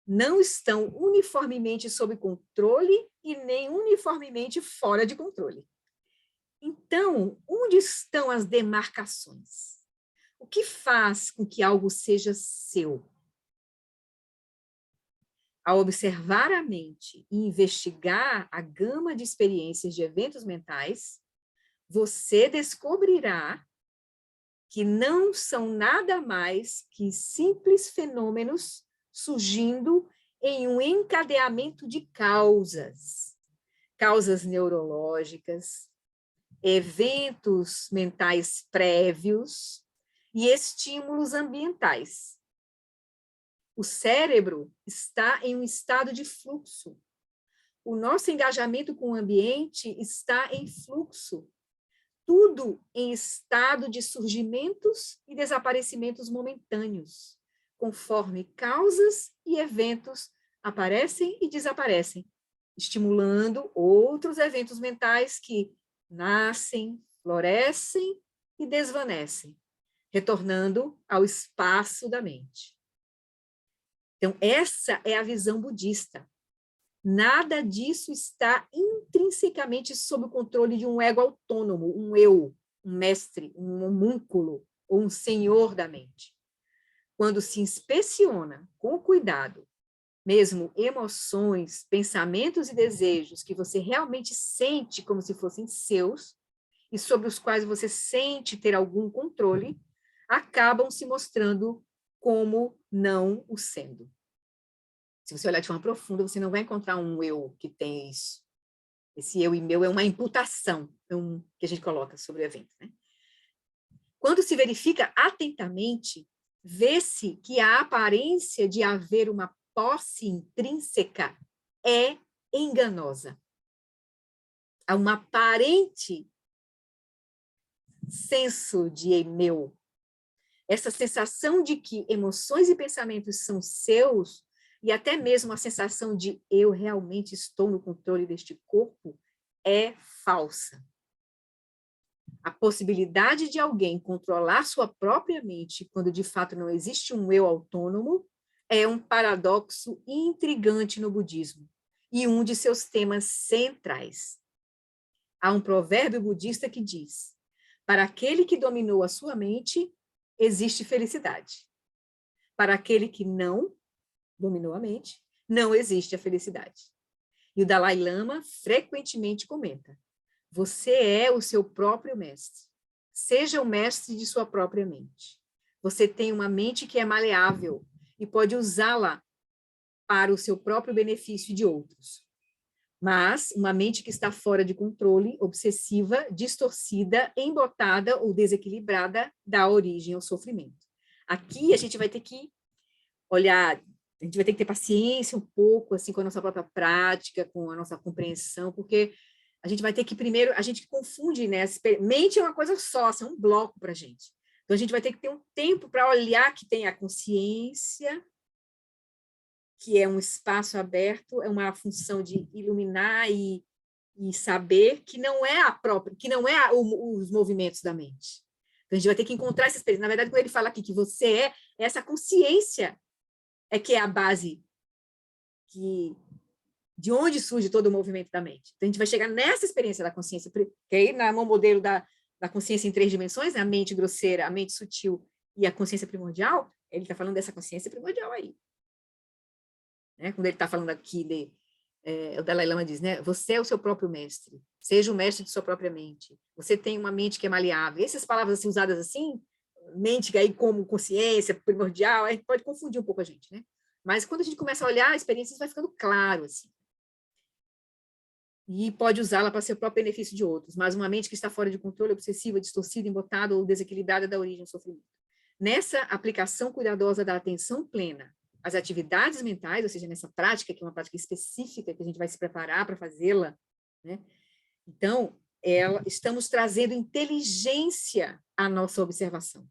não estão uniformemente sob controle e nem uniformemente fora de controle. Então, onde estão as demarcações? O que faz com que algo seja seu? Ao observar a mente e investigar a gama de experiências de eventos mentais, você descobrirá que não são nada mais que simples fenômenos surgindo em um encadeamento de causas. Causas neurológicas, eventos mentais prévios e estímulos ambientais. O cérebro está em um estado de fluxo. O nosso engajamento com o ambiente está em fluxo. Tudo em estado de surgimentos e desaparecimentos momentâneos, conforme causas e eventos aparecem e desaparecem, estimulando outros eventos mentais que nascem, florescem e desvanecem, retornando ao espaço da mente. Então, essa é a visão budista. Nada disso está intrinsecamente sob o controle de um ego autônomo, um eu, um mestre, um homúnculo ou um senhor da mente. Quando se inspeciona com cuidado, mesmo emoções, pensamentos e desejos que você realmente sente como se fossem seus e sobre os quais você sente ter algum controle, acabam se mostrando como não o sendo. Se você olhar de forma profunda, você não vai encontrar um eu que tem isso. Esse eu e meu é uma imputação que a gente coloca sobre o evento, né? Quando se verifica atentamente, vê-se que a aparência de haver uma posse intrínseca é enganosa. Há uma aparente senso de meu. Essa sensação de que emoções e pensamentos são seus e até mesmo a sensação de eu realmente estou no controle deste corpo é falsa. A possibilidade de alguém controlar sua própria mente quando de fato não existe um eu autônomo é um paradoxo intrigante no budismo e um de seus temas centrais. Há um provérbio budista que diz: para aquele que dominou a sua mente, existe felicidade. Para aquele que não dominou a mente, não existe a felicidade. E o Dalai Lama frequentemente comenta: você é o seu próprio mestre. Seja o mestre de sua própria mente. Você tem uma mente que é maleável e pode usá-la para o seu próprio benefício e de outros. Mas uma mente que está fora de controle, obsessiva, distorcida, embotada ou desequilibrada, dá origem ao sofrimento. Aqui a gente vai ter que olhar, a gente vai ter que ter paciência um pouco assim com a nossa própria prática, com a nossa compreensão, porque a gente vai ter que primeiro, a gente confunde, né? Mente é uma coisa só, assim, é um bloco para a gente. Então a gente vai ter que ter um tempo para olhar que tem a consciência, que é um espaço aberto, é uma função de iluminar e saber que não é a própria, que não é os movimentos da mente. Então, a gente vai ter que encontrar essa experiência. Na verdade, quando ele fala aqui que você é, essa consciência é que é a base de onde surge todo o movimento da mente. Então, a gente vai chegar nessa experiência da consciência, que aí, no modelo da consciência em 3 dimensões, né, a mente grosseira, a mente sutil e a consciência primordial, ele está falando dessa consciência primordial aí. Né? Quando ele está falando aqui, o Dalai Lama diz, né? Você é o seu próprio mestre, seja o mestre de sua própria mente. Você tem uma mente que é maleável. Essas palavras assim, usadas assim, mente aí como consciência primordial, a gente pode confundir um pouco a gente, né? Mas quando a gente começa a olhar a experiência, vai ficando claro, assim. E pode usá-la para seu próprio benefício de outros. Mas uma mente que está fora de controle, obsessiva, distorcida, embotada ou desequilibrada dá origem ao sofrimento. Nessa aplicação cuidadosa da atenção plena, as atividades mentais, ou seja, nessa prática, que é uma prática específica, que a gente vai se preparar para fazê-la, né? Então, estamos trazendo inteligência à nossa observação.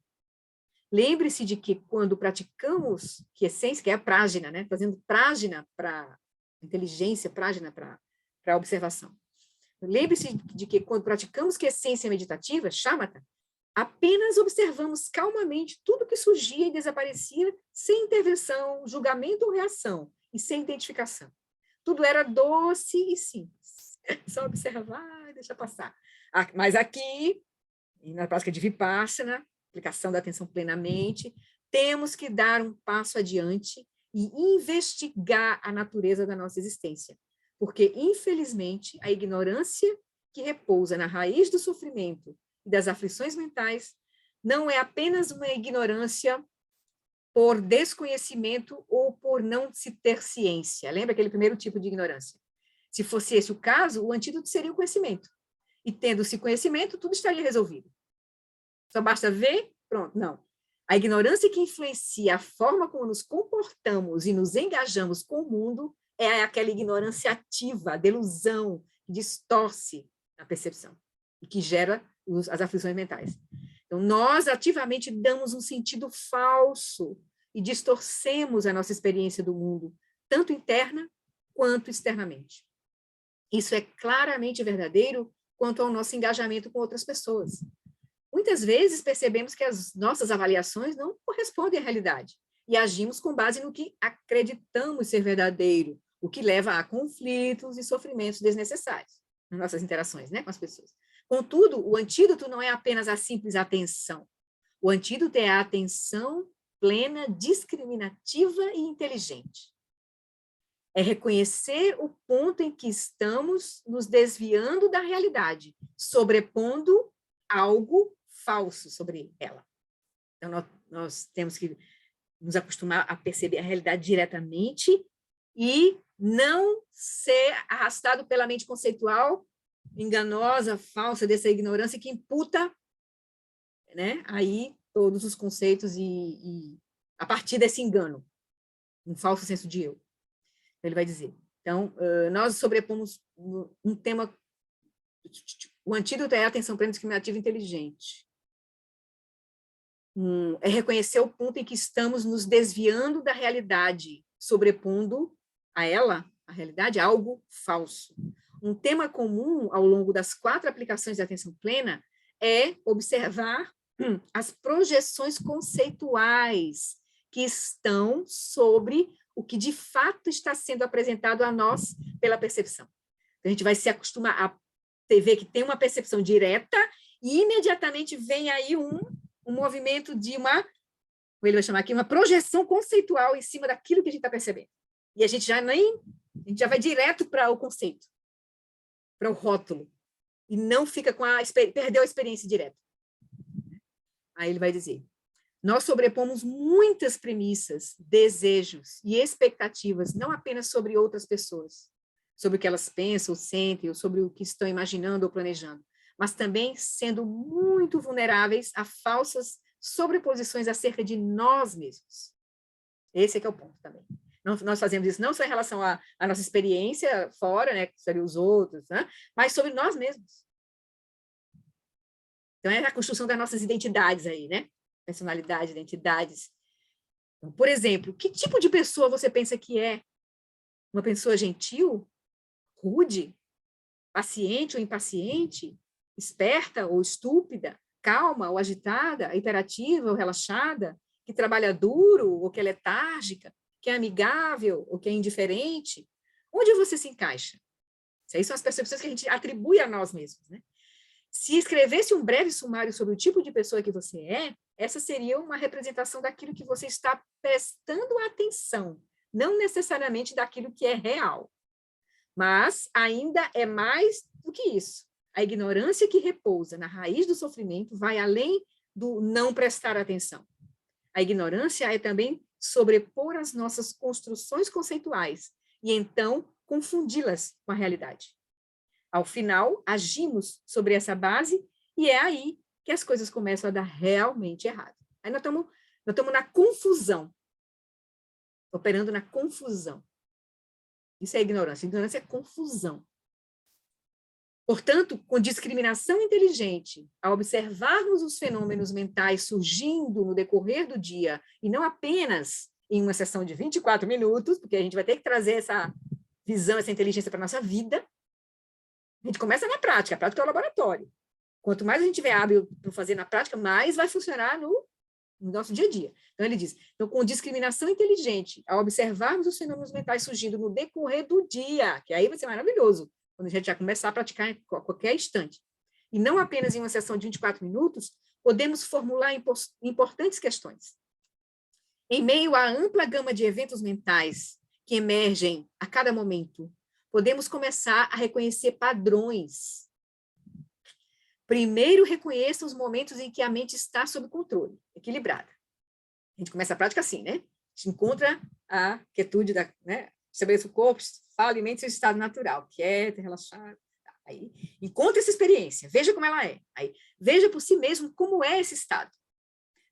Lembre-se de que quando praticamos, que essência, que é a prágina, né? Fazendo prágina para inteligência, prágina para a observação. Lembre-se de que quando praticamos que essência meditativa, shamatha, apenas observamos calmamente tudo que surgia e desaparecia sem intervenção, julgamento ou reação, e sem identificação. Tudo era doce e simples. Só observar e deixar passar. Mas aqui, na prática de Vipassana, aplicação da atenção plenamente, temos que dar um passo adiante e investigar a natureza da nossa existência. Porque, infelizmente, a ignorância que repousa na raiz do sofrimento e das aflições mentais não é apenas uma ignorância por desconhecimento ou por não se ter ciência. Lembra aquele primeiro tipo de ignorância? Se fosse esse o caso, o antídoto seria o conhecimento. E tendo-se conhecimento, tudo estaria resolvido. Só basta ver, pronto, não. A ignorância que influencia a forma como nos comportamos e nos engajamos com o mundo é aquela ignorância ativa, a delusão, que distorce a percepção e que gera as aflições mentais. Então, nós ativamente damos um sentido falso e distorcemos a nossa experiência do mundo, tanto interna quanto externamente. Isso é claramente verdadeiro quanto ao nosso engajamento com outras pessoas. Muitas vezes percebemos que as nossas avaliações não correspondem à realidade e agimos com base no que acreditamos ser verdadeiro, o que leva a conflitos e sofrimentos desnecessários nas nossas interações, né, com as pessoas. Contudo, o antídoto não é apenas a simples atenção. O antídoto é a atenção plena, discriminativa e inteligente. É reconhecer o ponto em que estamos nos desviando da realidade, sobrepondo algo falso sobre ela. Então, nós temos que nos acostumar a perceber a realidade diretamente e não ser arrastado pela mente conceitual enganosa, falsa, dessa ignorância que imputa, né, aí todos os conceitos e a partir desse engano, um falso senso de eu. Ele vai dizer. Então, nós sobrepomos um tema, o antídoto é a atenção plena, discriminativa e inteligente. É reconhecer o ponto em que estamos nos desviando da realidade, sobrepondo a ela, a realidade, algo falso. Um tema comum ao longo das 4 aplicações de atenção plena é observar as projeções conceituais que estão sobre o que de fato está sendo apresentado a nós pela percepção. A gente vai se acostumar a ver que tem uma percepção direta e imediatamente vem aí um movimento de ele vai chamar aqui, uma projeção conceitual em cima daquilo que a gente está percebendo. E a gente já vai direto para o conceito, para o rótulo, e não fica perdeu a experiência direta. Aí ele vai dizer, nós sobrepomos muitas premissas, desejos e expectativas, não apenas sobre outras pessoas, sobre o que elas pensam, sentem, ou sobre o que estão imaginando ou planejando, mas também sendo muito vulneráveis a falsas sobreposições acerca de nós mesmos. Esse é que é o ponto também. Nós fazemos isso não só em relação à nossa experiência fora, né, que seriam os outros, né, mas sobre nós mesmos. Então, é a construção das nossas identidades aí, né? Personalidade, identidades. Então, por exemplo, que tipo de pessoa você pensa que é? Uma pessoa gentil? Rude? Paciente ou impaciente? Esperta ou estúpida? Calma ou agitada? Hiperativa ou relaxada? Que trabalha duro ou que é letárgica? Que é amigável ou que é indiferente? Onde você se encaixa? Isso aí são as percepções que a gente atribui a nós mesmos, né? Se escrevesse um breve sumário sobre o tipo de pessoa que você é, essa seria uma representação daquilo que você está prestando atenção, não necessariamente daquilo que é real. Mas ainda é mais do que isso. A ignorância que repousa na raiz do sofrimento vai além do não prestar atenção. A ignorância é também sobrepor as nossas construções conceituais e então confundi-las com a realidade. Ao final, agimos sobre essa base e é aí que as coisas começam a dar realmente errado. Aí nós estamos na confusão, operando na confusão. Isso é ignorância. Ignorância é confusão. Portanto, com discriminação inteligente, ao observarmos os fenômenos mentais surgindo no decorrer do dia, e não apenas em uma sessão de 24 minutos, porque a gente vai ter que trazer essa visão, essa inteligência para a nossa vida, a gente começa na prática, a prática é o laboratório. Quanto mais a gente tiver hábil para fazer na prática, mais vai funcionar no nosso dia a dia. Então, ele diz, então, com discriminação inteligente, ao observarmos os fenômenos mentais surgindo no decorrer do dia, que aí vai ser maravilhoso, quando a gente já começar a praticar a qualquer instante, e não apenas em uma sessão de 24 minutos, podemos formular importantes questões. Em meio à ampla gama de eventos mentais que emergem a cada momento, podemos começar a reconhecer padrões. Primeiro, reconheça os momentos em que a mente está sob controle, equilibrada. A gente começa a prática assim, né? A gente encontra a quietude, né? Estabeleça o corpo, fala e mente em seu estado natural, quieto, relaxado. Aí, encontra essa experiência, veja como ela é. Aí, veja por si mesmo como é esse estado.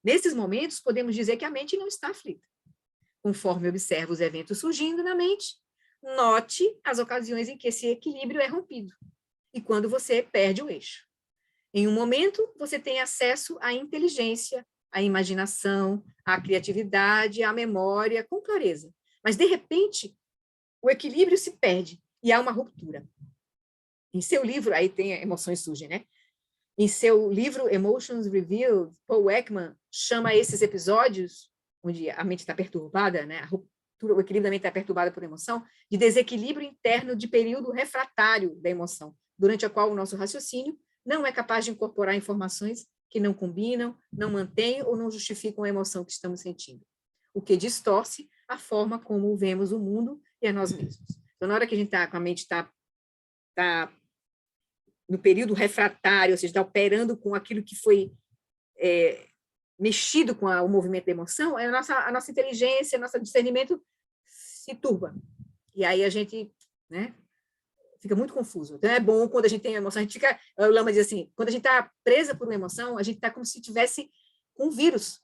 Nesses momentos, podemos dizer que a mente não está aflita. Conforme observa os eventos surgindo na mente, note as ocasiões em que esse equilíbrio é rompido e quando você perde o eixo. Em um momento, você tem acesso à inteligência, à imaginação, à criatividade, à memória, com clareza. Mas, de repente, o equilíbrio se perde e há uma ruptura. Em seu livro, aí tem emoções surgem, né? Em seu livro Emotions Revealed, Paul Ekman chama esses episódios, onde a mente está perturbada, né? A ruptura, o equilíbrio da mente está perturbado por emoção, de desequilíbrio interno de período refratário da emoção, durante a qual o nosso raciocínio não é capaz de incorporar informações que não combinam, não mantêm ou não justificam a emoção que estamos sentindo, o que distorce a forma como vemos o mundo e a nós mesmos. Então, na hora que a gente está com a mente está no período refratário, ou seja, está operando com aquilo que foi mexido com o movimento da emoção, a nossa inteligência, nosso discernimento se turba. E aí a gente, né, fica muito confuso. Então, é bom quando a gente tem emoção, a gente fica, o Lama diz assim, quando a gente está presa por uma emoção, a gente está como se tivesse um vírus.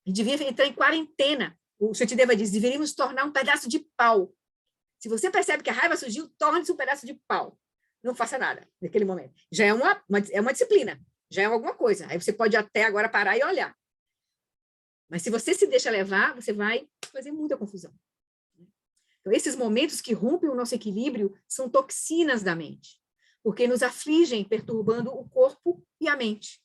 A gente devia entrar em quarentena. O Shantideva diz, deveríamos tornar um pedaço de pau. Se você percebe que a raiva surgiu, torne-se um pedaço de pau. Não faça nada naquele momento. Já é uma disciplina, já é alguma coisa. Aí você pode até agora parar e olhar. Mas se você se deixa levar, você vai fazer muita confusão. Então, esses momentos que rompem o nosso equilíbrio são toxinas da mente, porque nos afligem, perturbando o corpo e a mente.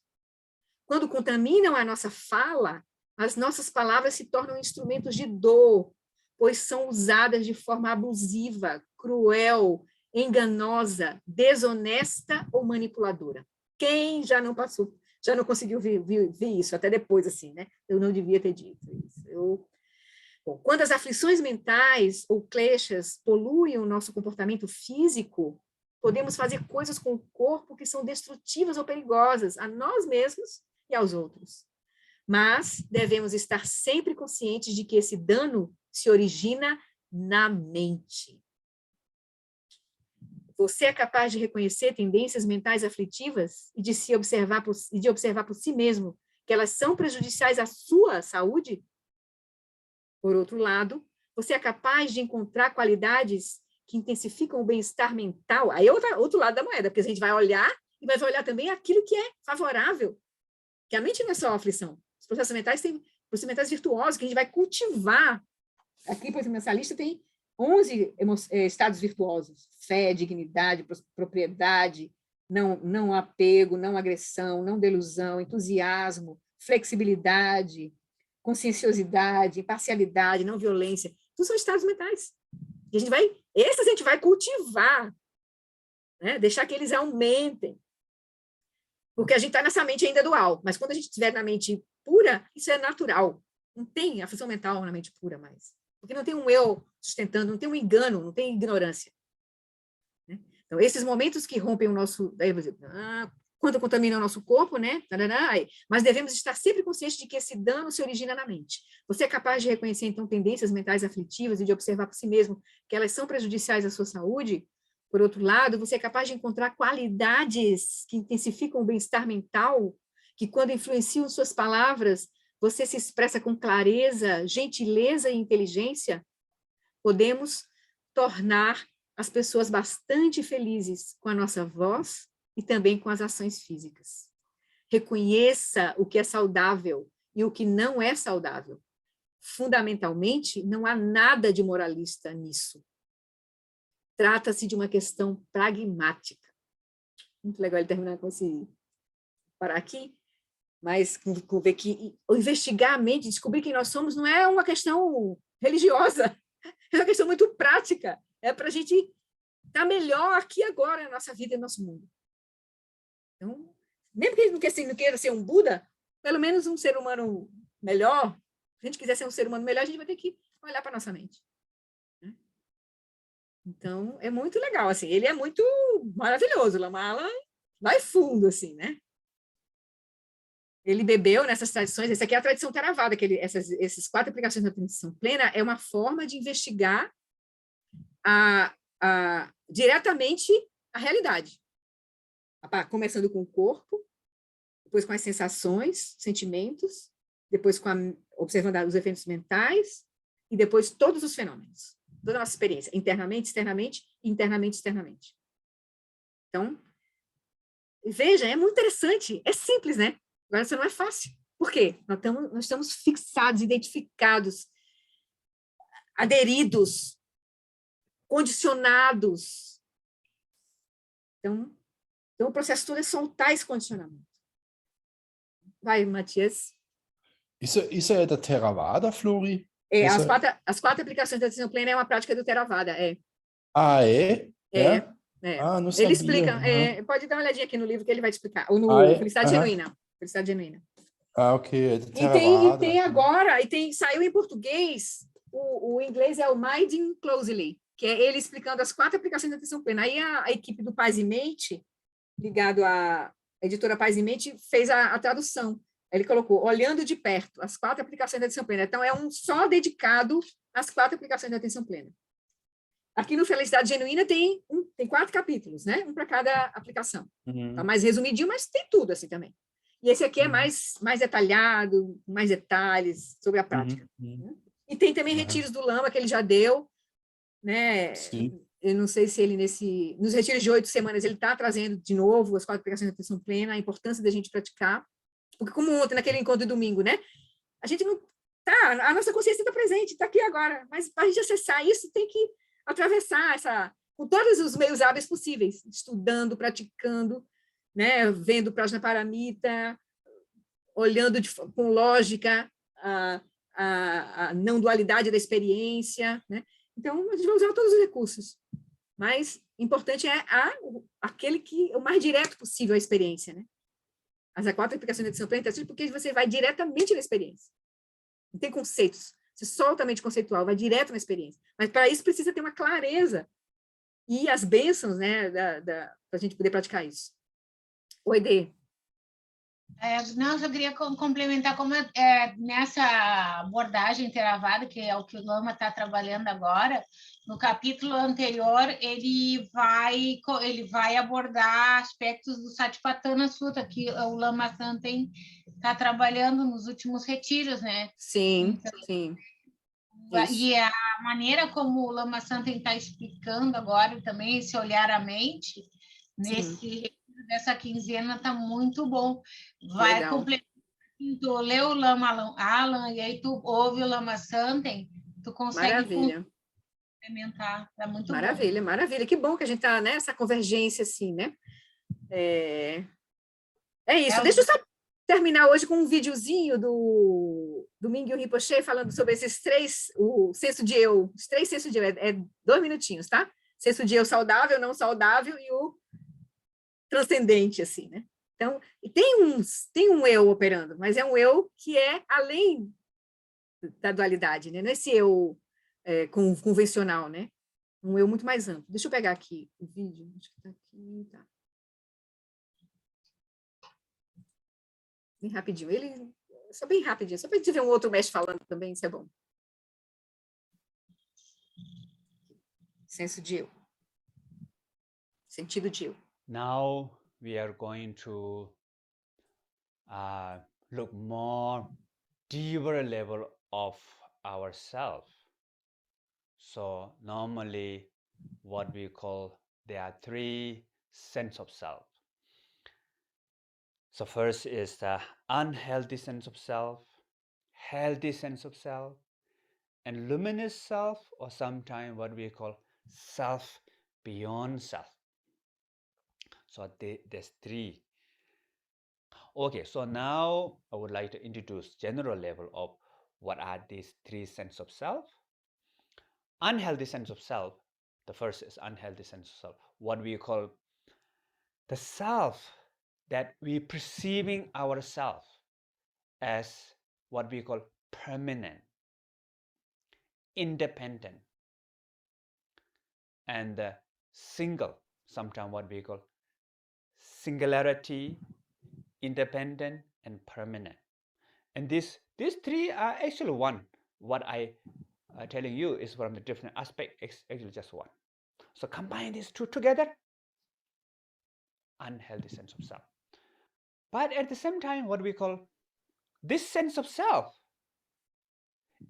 Quando contaminam a nossa fala, as nossas palavras se tornam instrumentos de dor, pois são usadas de forma abusiva, cruel, enganosa, desonesta ou manipuladora. Quem já não passou, já não conseguiu ver isso, até depois, assim, né? Eu não devia ter dito isso. Bom, quando as aflições mentais ou kleshas poluem o nosso comportamento físico, podemos fazer coisas com o corpo que são destrutivas ou perigosas a nós mesmos e aos outros. Mas devemos estar sempre conscientes de que esse dano se origina na mente. Você é capaz de reconhecer tendências mentais aflitivas e de observar por si mesmo que elas são prejudiciais à sua saúde? Por outro lado, você é capaz de encontrar qualidades que intensificam o bem-estar mental? Aí é outro lado da moeda, porque a gente vai olhar e vai olhar também aquilo que é favorável. Que a mente não é só a aflição. Os processos mentais têm processos mentais virtuosos que a gente vai cultivar. Aqui, por exemplo, nessa lista tem 11 estados virtuosos: fé, dignidade, propriedade, não apego, não agressão, não delusão, entusiasmo, flexibilidade, conscienciosidade, imparcialidade, não violência. Tudo são estados mentais. E esses a gente vai cultivar, né? Deixar que eles aumentem. Porque a gente está nessa mente ainda dual, mas quando a gente estiver na mente pura, isso é natural. Não tem aflição mental na mente pura mais. Porque não tem um eu sustentando, não tem um engano, não tem ignorância. Né? Então, esses momentos que rompem o nosso... quando contaminam o nosso corpo, né? Mas devemos estar sempre conscientes de que esse dano se origina na mente. Você é capaz de reconhecer, então, tendências mentais aflitivas e de observar por si mesmo que elas são prejudiciais à sua saúde? Por outro lado, você é capaz de encontrar qualidades que intensificam o bem-estar mental, que quando influenciam suas palavras, você se expressa com clareza, gentileza e inteligência? Podemos tornar as pessoas bastante felizes com a nossa voz e também com as ações físicas. Reconheça o que é saudável e o que não é saudável. Fundamentalmente, não há nada de moralista nisso. Trata-se de uma questão pragmática. Muito legal ele terminar com esse... parar aqui, mas com ver que investigar a mente, descobrir quem nós somos, não é uma questão religiosa, é uma questão muito prática, é para a gente estar melhor aqui agora na nossa vida e no nosso mundo. Então, mesmo que a gente não queira ser um Buda, pelo menos um ser humano melhor, se a gente quiser ser um ser humano melhor, a gente vai ter que olhar para a nossa mente. Então, é muito legal, assim, ele é muito maravilhoso, Lamala vai fundo, assim, né? Ele bebeu nessas tradições, essa aqui é a tradição Theravada, essas 4 aplicações da atenção plena é uma forma de investigar diretamente a realidade. Começando com o corpo, depois com as sensações, sentimentos, depois observando os efeitos mentais, e depois todos os fenômenos, toda a nossa experiência, internamente, externamente, internamente, externamente. Então, veja, é muito interessante, é simples, né? Agora, isso não é fácil. Por quê? Nós estamos fixados, identificados, aderidos, condicionados. Então, o processo todo é soltar esse condicionamento. Vai, Matias. Isso é da Theravada, Flori? As 4 aplicações da atenção plena é uma prática do Theravada, é. Ah, é? É. Não Ele sabia. explica, pode dar uma olhadinha aqui no livro que ele vai te explicar, ou no Felicidade Genuína. Felicidade Genuína. Ok. E tem agora, saiu em português, o inglês é o Minding Closely, que é ele explicando as 4 aplicações da atenção plena. Aí a equipe do Paz e Mente, ligado à editora Paz e Mente, fez a tradução. Ele colocou, olhando de perto, as 4 aplicações da atenção plena. Então, é um só dedicado às 4 aplicações da atenção plena. Aqui no Felicidade Genuína tem 4 capítulos, né? Um para cada aplicação. Tá mais resumidinho, mas tem tudo assim também. E esse aqui é mais detalhado, mais detalhes sobre a prática. Né? E tem também retiros do Lama que ele já deu, né? Sim. Eu não sei se ele nos retiros de 8 semanas ele está trazendo de novo as 4 aplicações da atenção plena, a importância da gente praticar, porque como ontem naquele encontro de domingo, né? A gente não a nossa consciência está presente, está aqui agora, mas para a gente acessar isso tem que atravessar com todos os meios hábeis possíveis, estudando, praticando, né? Vendo Prajnaparamita, olhando com lógica a não dualidade da experiência, né? Então, a gente vai usar todos os recursos, mas importante é aquele que é o mais direto possível à experiência, né? As 4 aplicações da atenção plena, porque você vai diretamente na experiência. Não tem conceitos. Você solta a mente conceitual, vai direto na experiência. Mas, para isso, precisa ter uma clareza e as bênçãos, né, para a gente poder praticar isso. Oi, Dê. Não, eu só queria complementar como nessa abordagem Theravada, que é o que o Lama está trabalhando agora, no capítulo anterior ele vai abordar aspectos do Satipatthana Sutta, que o Lama Santen está trabalhando nos últimos retiros, né? Sim, Então, sim. e a maneira como o Lama Santen está explicando agora também, esse olhar à mente, nesse dessa quinzena está muito bom. Vai completar, tu lê o Lama Alan e aí tu ouve o Lama Santen, tu consegue complementar. É muito maravilha, bom. maravilha. Que bom que a gente está nessa convergência assim, né? É isso. Deixa eu só terminar hoje com um videozinho do Mingyur Rinpoche falando sobre esses três, o senso de eu, os três sensos de eu, é 2 minutinhos, tá? Senso de eu saudável, não saudável e o transcendente, assim, né? Então, tem um eu operando, mas é um eu que é além da dualidade, né? Não é esse eu convencional, né? Um eu muito mais amplo. Deixa eu pegar aqui o vídeo. Acho que tá aqui, tá. Bem rapidinho. Só bem rapidinho, só para a gente ver um outro mestre falando também, isso é bom. Senso de eu. Sentido de eu. Now we are going to look more deeper level of ourself. So normally what we call, there are 3 sense of self. So first is the unhealthy sense of self, healthy sense of self, and luminous self, or sometimes what we call self beyond self. So there's 3. Okay, so now I would like to introduce general level of what are these 3 sense of self. Unhealthy sense of self, the first is unhealthy sense of self, what we call the self that we perceiving ourselves as what we call permanent, independent, and single, sometimes what we call singularity, independent, and permanent. And these 3 are actually one. What I telling you is from the different aspect, actually just one. So combine these 2 together, unhealthy sense of self. But at the same time, what we call this sense of self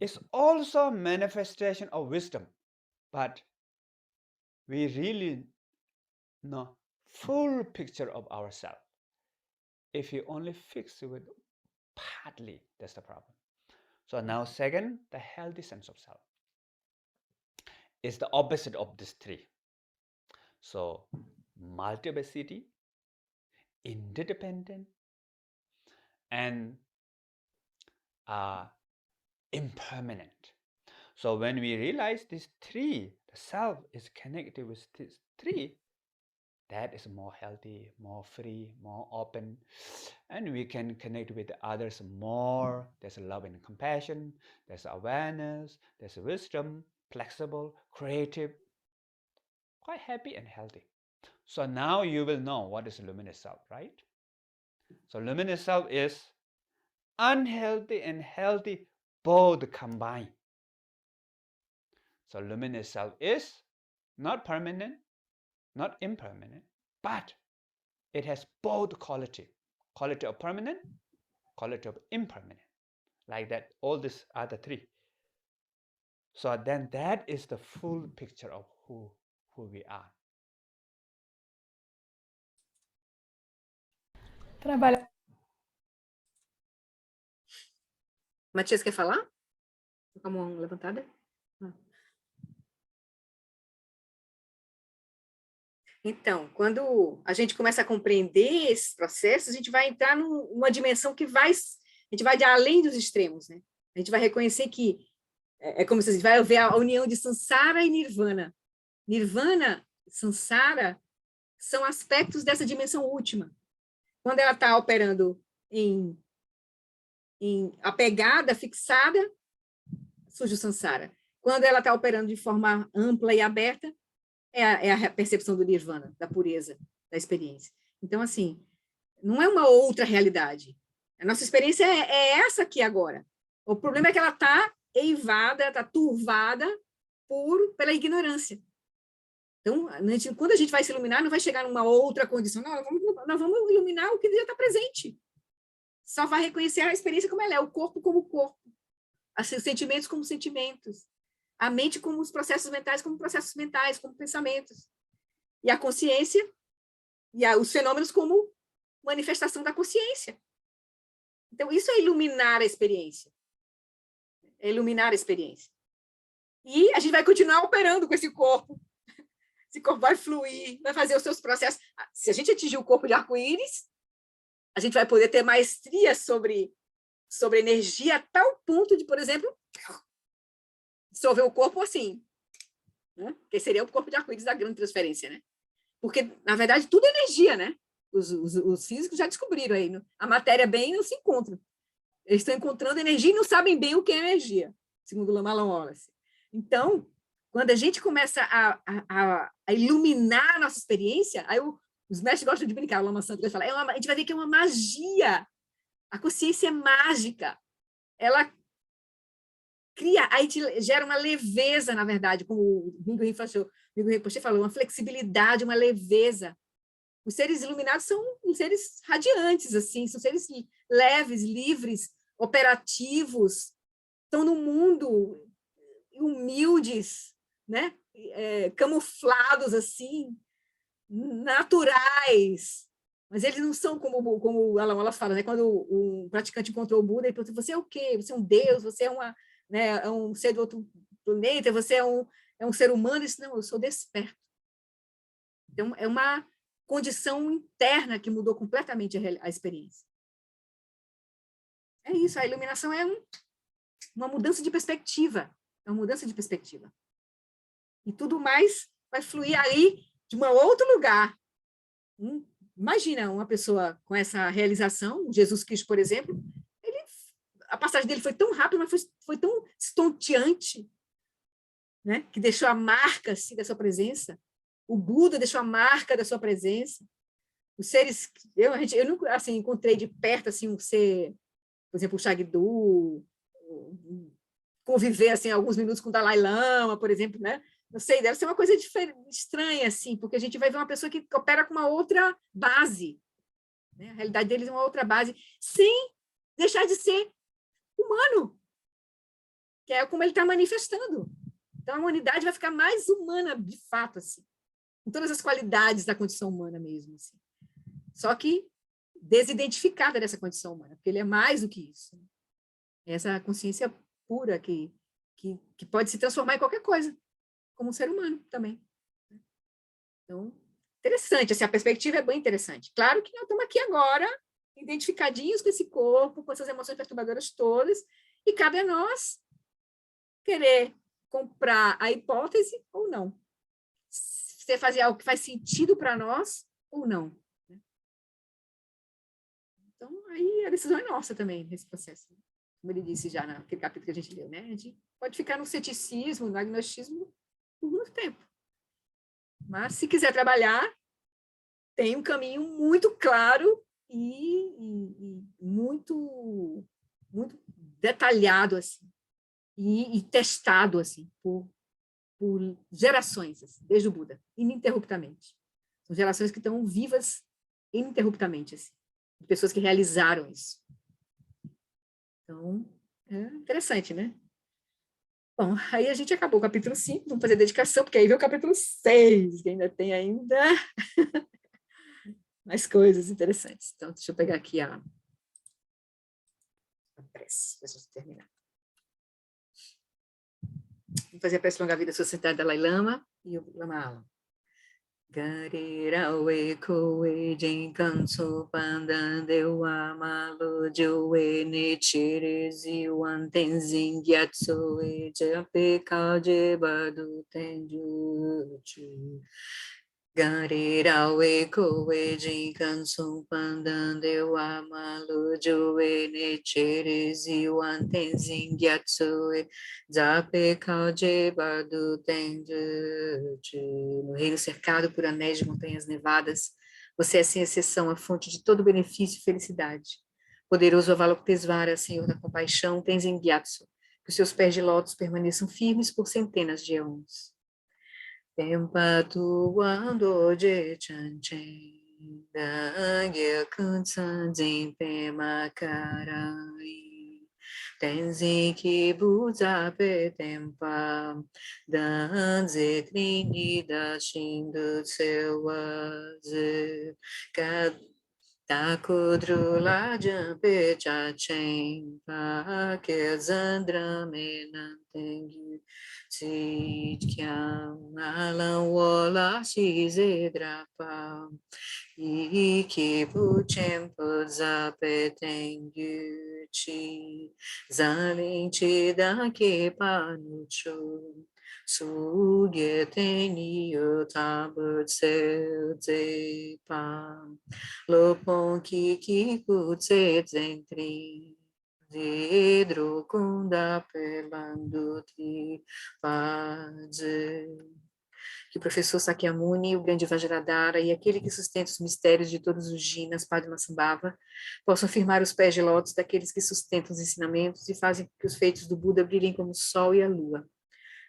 is also manifestation of wisdom, but we really know full picture of ourselves. If you only fix it with partly, that's the problem. So now second, the healthy sense of self is the opposite of these 3. So multiplicity, interdependent, and impermanent. So when we realize these 3, the self is connected with these 3, that is more healthy, more free, more open, and we can connect with others more. There's love and compassion, there's awareness, there's wisdom, flexible, creative, quite happy and healthy. So now you will know what is luminous self, right? So luminous self is unhealthy and healthy both combined. So luminous self is not permanent, not impermanent, but it has both quality of permanent, quality of impermanent, like that. All these are the 3. So then that is the full picture of who we are. Matias, quer falar? Com a mão levantada? Então, quando a gente começa a compreender esses processos, a gente vai entrar numa dimensão que a gente vai de além dos extremos, né? A gente vai reconhecer que é como se a gente vai ver a união de Sansara e Nirvana. Nirvana, Sansara, são aspectos dessa dimensão última. Quando ela está operando em apegada, fixada, surge o Sansara. Quando ela está operando de forma ampla e aberta, é a percepção do Nirvana, da pureza, da experiência. Então, assim, Não é uma outra realidade. A nossa experiência é essa aqui agora. O problema é que ela está eivada, está turvada pela ignorância. Então, quando a gente vai se iluminar, não vai chegar numa outra condição. Não, nós vamos iluminar o que já está presente. Só vai reconhecer a experiência como ela é, o corpo como corpo, os sentimentos como sentimentos, a mente como os processos mentais como processos mentais, como pensamentos, e a consciência e os fenômenos como manifestação da consciência. Então, isso é iluminar a experiência. É iluminar a experiência. E a gente vai continuar operando com esse corpo. Esse corpo vai fluir, vai fazer os seus processos. Se a gente atingir o corpo de arco-íris, a gente vai poder ter maestria sobre energia a tal ponto de, por exemplo, dissolver o corpo assim, né? Que seria o corpo de arco-íris da grande transferência, né? Porque, na verdade, tudo é energia, né? Os físicos já descobriram aí. A matéria bem não se encontra. Eles estão encontrando energia e não sabem bem o que é energia, segundo o Alan Wallace. Então, quando a gente começa a iluminar a nossa experiência, aí os mestres gostam de brincar, o Lama Santo vai falar, a gente vai ver que é uma magia. A consciência é mágica. Ela cria, aí gera uma leveza, na verdade, como o Mingyur Rinpoche falou, uma flexibilidade, uma leveza. Os seres iluminados são seres radiantes, assim, são seres leves, livres, operativos, estão no mundo humildes, né? Camuflados, assim, naturais. Mas eles não são como o Alan Wallace fala, né? Quando um praticante encontrou o Buda, ele perguntou, você é o quê? Você é um Deus? Você é um ser do outro planeta? Você é um ser humano? Ele disse, não, eu sou desperto. Então, é uma condição interna que mudou completamente a experiência. É isso, a iluminação é uma mudança de perspectiva. É uma mudança de perspectiva. E tudo mais vai fluir aí de um outro lugar. Imagina uma pessoa com essa realização, Jesus Cristo, por exemplo, a passagem dele foi tão rápida, mas foi tão estonteante, né? Que deixou a marca assim, da sua presença. O Buda deixou a marca da sua presença. Os seres... Eu nunca assim, encontrei de perto assim, um ser, por exemplo, o Shagdu, conviver assim, alguns minutos com o Dalai Lama, por exemplo, né? Não sei, deve ser uma coisa estranha, assim, porque a gente vai ver uma pessoa que opera com uma outra base, né? A realidade deles é uma outra base, sem deixar de ser humano, que é como ele está manifestando. Então, a humanidade vai ficar mais humana, de fato, assim, com todas as qualidades da condição humana mesmo, assim. Só que desidentificada dessa condição humana, porque ele é mais do que isso. Essa consciência pura que pode se transformar em qualquer coisa, como um ser humano também. Então, interessante, assim, a perspectiva é bem interessante. Claro que nós estamos aqui agora, identificadinhos com esse corpo, com essas emoções perturbadoras todas, e cabe a nós querer comprar a hipótese ou não. Você fazer algo que faz sentido para nós ou não. Então, aí a decisão é nossa também, nesse processo. Como ele disse já naquele capítulo que a gente leu, né? A gente pode ficar no ceticismo, no agnosticismo, por muito tempo. Mas, se quiser trabalhar, tem um caminho muito claro e muito, muito detalhado, assim, e testado, assim, por gerações, assim, desde o Buda, ininterruptamente. São gerações que estão vivas ininterruptamente, assim, de pessoas que realizaram isso. Então, é interessante, né? Bom, aí a gente acabou o capítulo 5, vamos fazer dedicação, porque aí vem o capítulo 6, que ainda tem mais coisas interessantes. Então, deixa eu pegar aqui a prece, para a gente terminar. Vamos fazer a prece longa vida sociedade da Dalai Lama e o Lama Alam. Garirawe koe jinkanso pandandewa malo joe nechirezi wantenzin gyatsoe jape kaje badu tenjuchu. Garirawe koe jinkanso pandandewa malo joe nechirezi wantenzin gyatsoe Zape kaje badu tenjuchu. No reino cercado por anéis de montanhas nevadas, Você é, sem exceção, a fonte de todo benefício e felicidade. Poderoso Avalokitesvara, Senhor da compaixão, Tenzin Gyatso, que os seus pés de lótus permaneçam firmes por centenas de anos. Tempa tuando je chanchen, dangye kunsan pema karai, Tenzin ki buza pe tempa, danze krini da shindu tsewaze, Takudrula jampe chachen pa ke zandra menantengu Sitkyam alam wola shizedrapa Iki puchem podzapetengu chi Zalinchi da ke panucho Sugeteni yotabut se pam Lopon kiki kutse zentri Vidro kunda pelandutri padze. Que o professor Sakyamuni, o grande Vajradhara e aquele que sustenta os mistérios de todos os jinas, Padmasambhava, possam firmar os pés de lótus daqueles que sustentam os ensinamentos e fazem com que os feitos do Buda brilhem como o sol e a lua.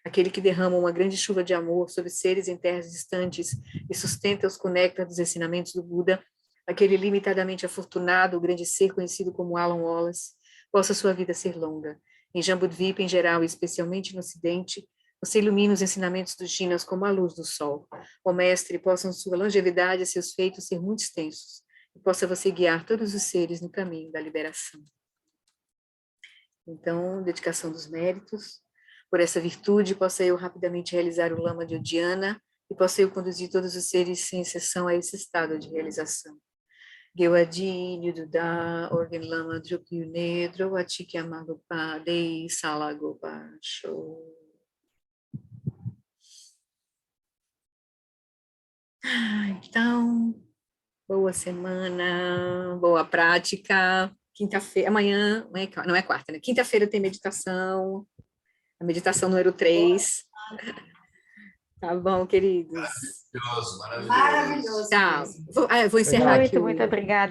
Aquele que derrama uma grande chuva de amor sobre seres em terras distantes e sustenta-os com o néctar dos ensinamentos do Buda, aquele limitadamente afortunado, o grande ser conhecido como Alan Wallace, possa sua vida ser longa. Em Jambudvipa, em geral, e especialmente no Ocidente, você ilumina os ensinamentos dos jinas como a luz do sol. Ó Mestre, possam sua longevidade e seus feitos ser muito extensos, e possa você guiar todos os seres no caminho da liberação. Então, dedicação dos méritos. Por essa virtude, possa eu rapidamente realizar o Lama de Udiana e possa eu conduzir todos os seres, sem exceção, a esse estado de realização. Gewadi, Nyududa, Organ Lama, Drukyune, Drowachiki Amalupa, Dei, Salagopa, Show. Então, boa semana, boa prática. Quinta-feira, amanhã, não é quarta, né? Quinta-feira tem meditação. A meditação número 3. Tá bom, queridos? Maravilhoso, maravilhoso. Maravilhoso. Tchau. Mesmo. Vou encerrar aqui. Muito obrigada.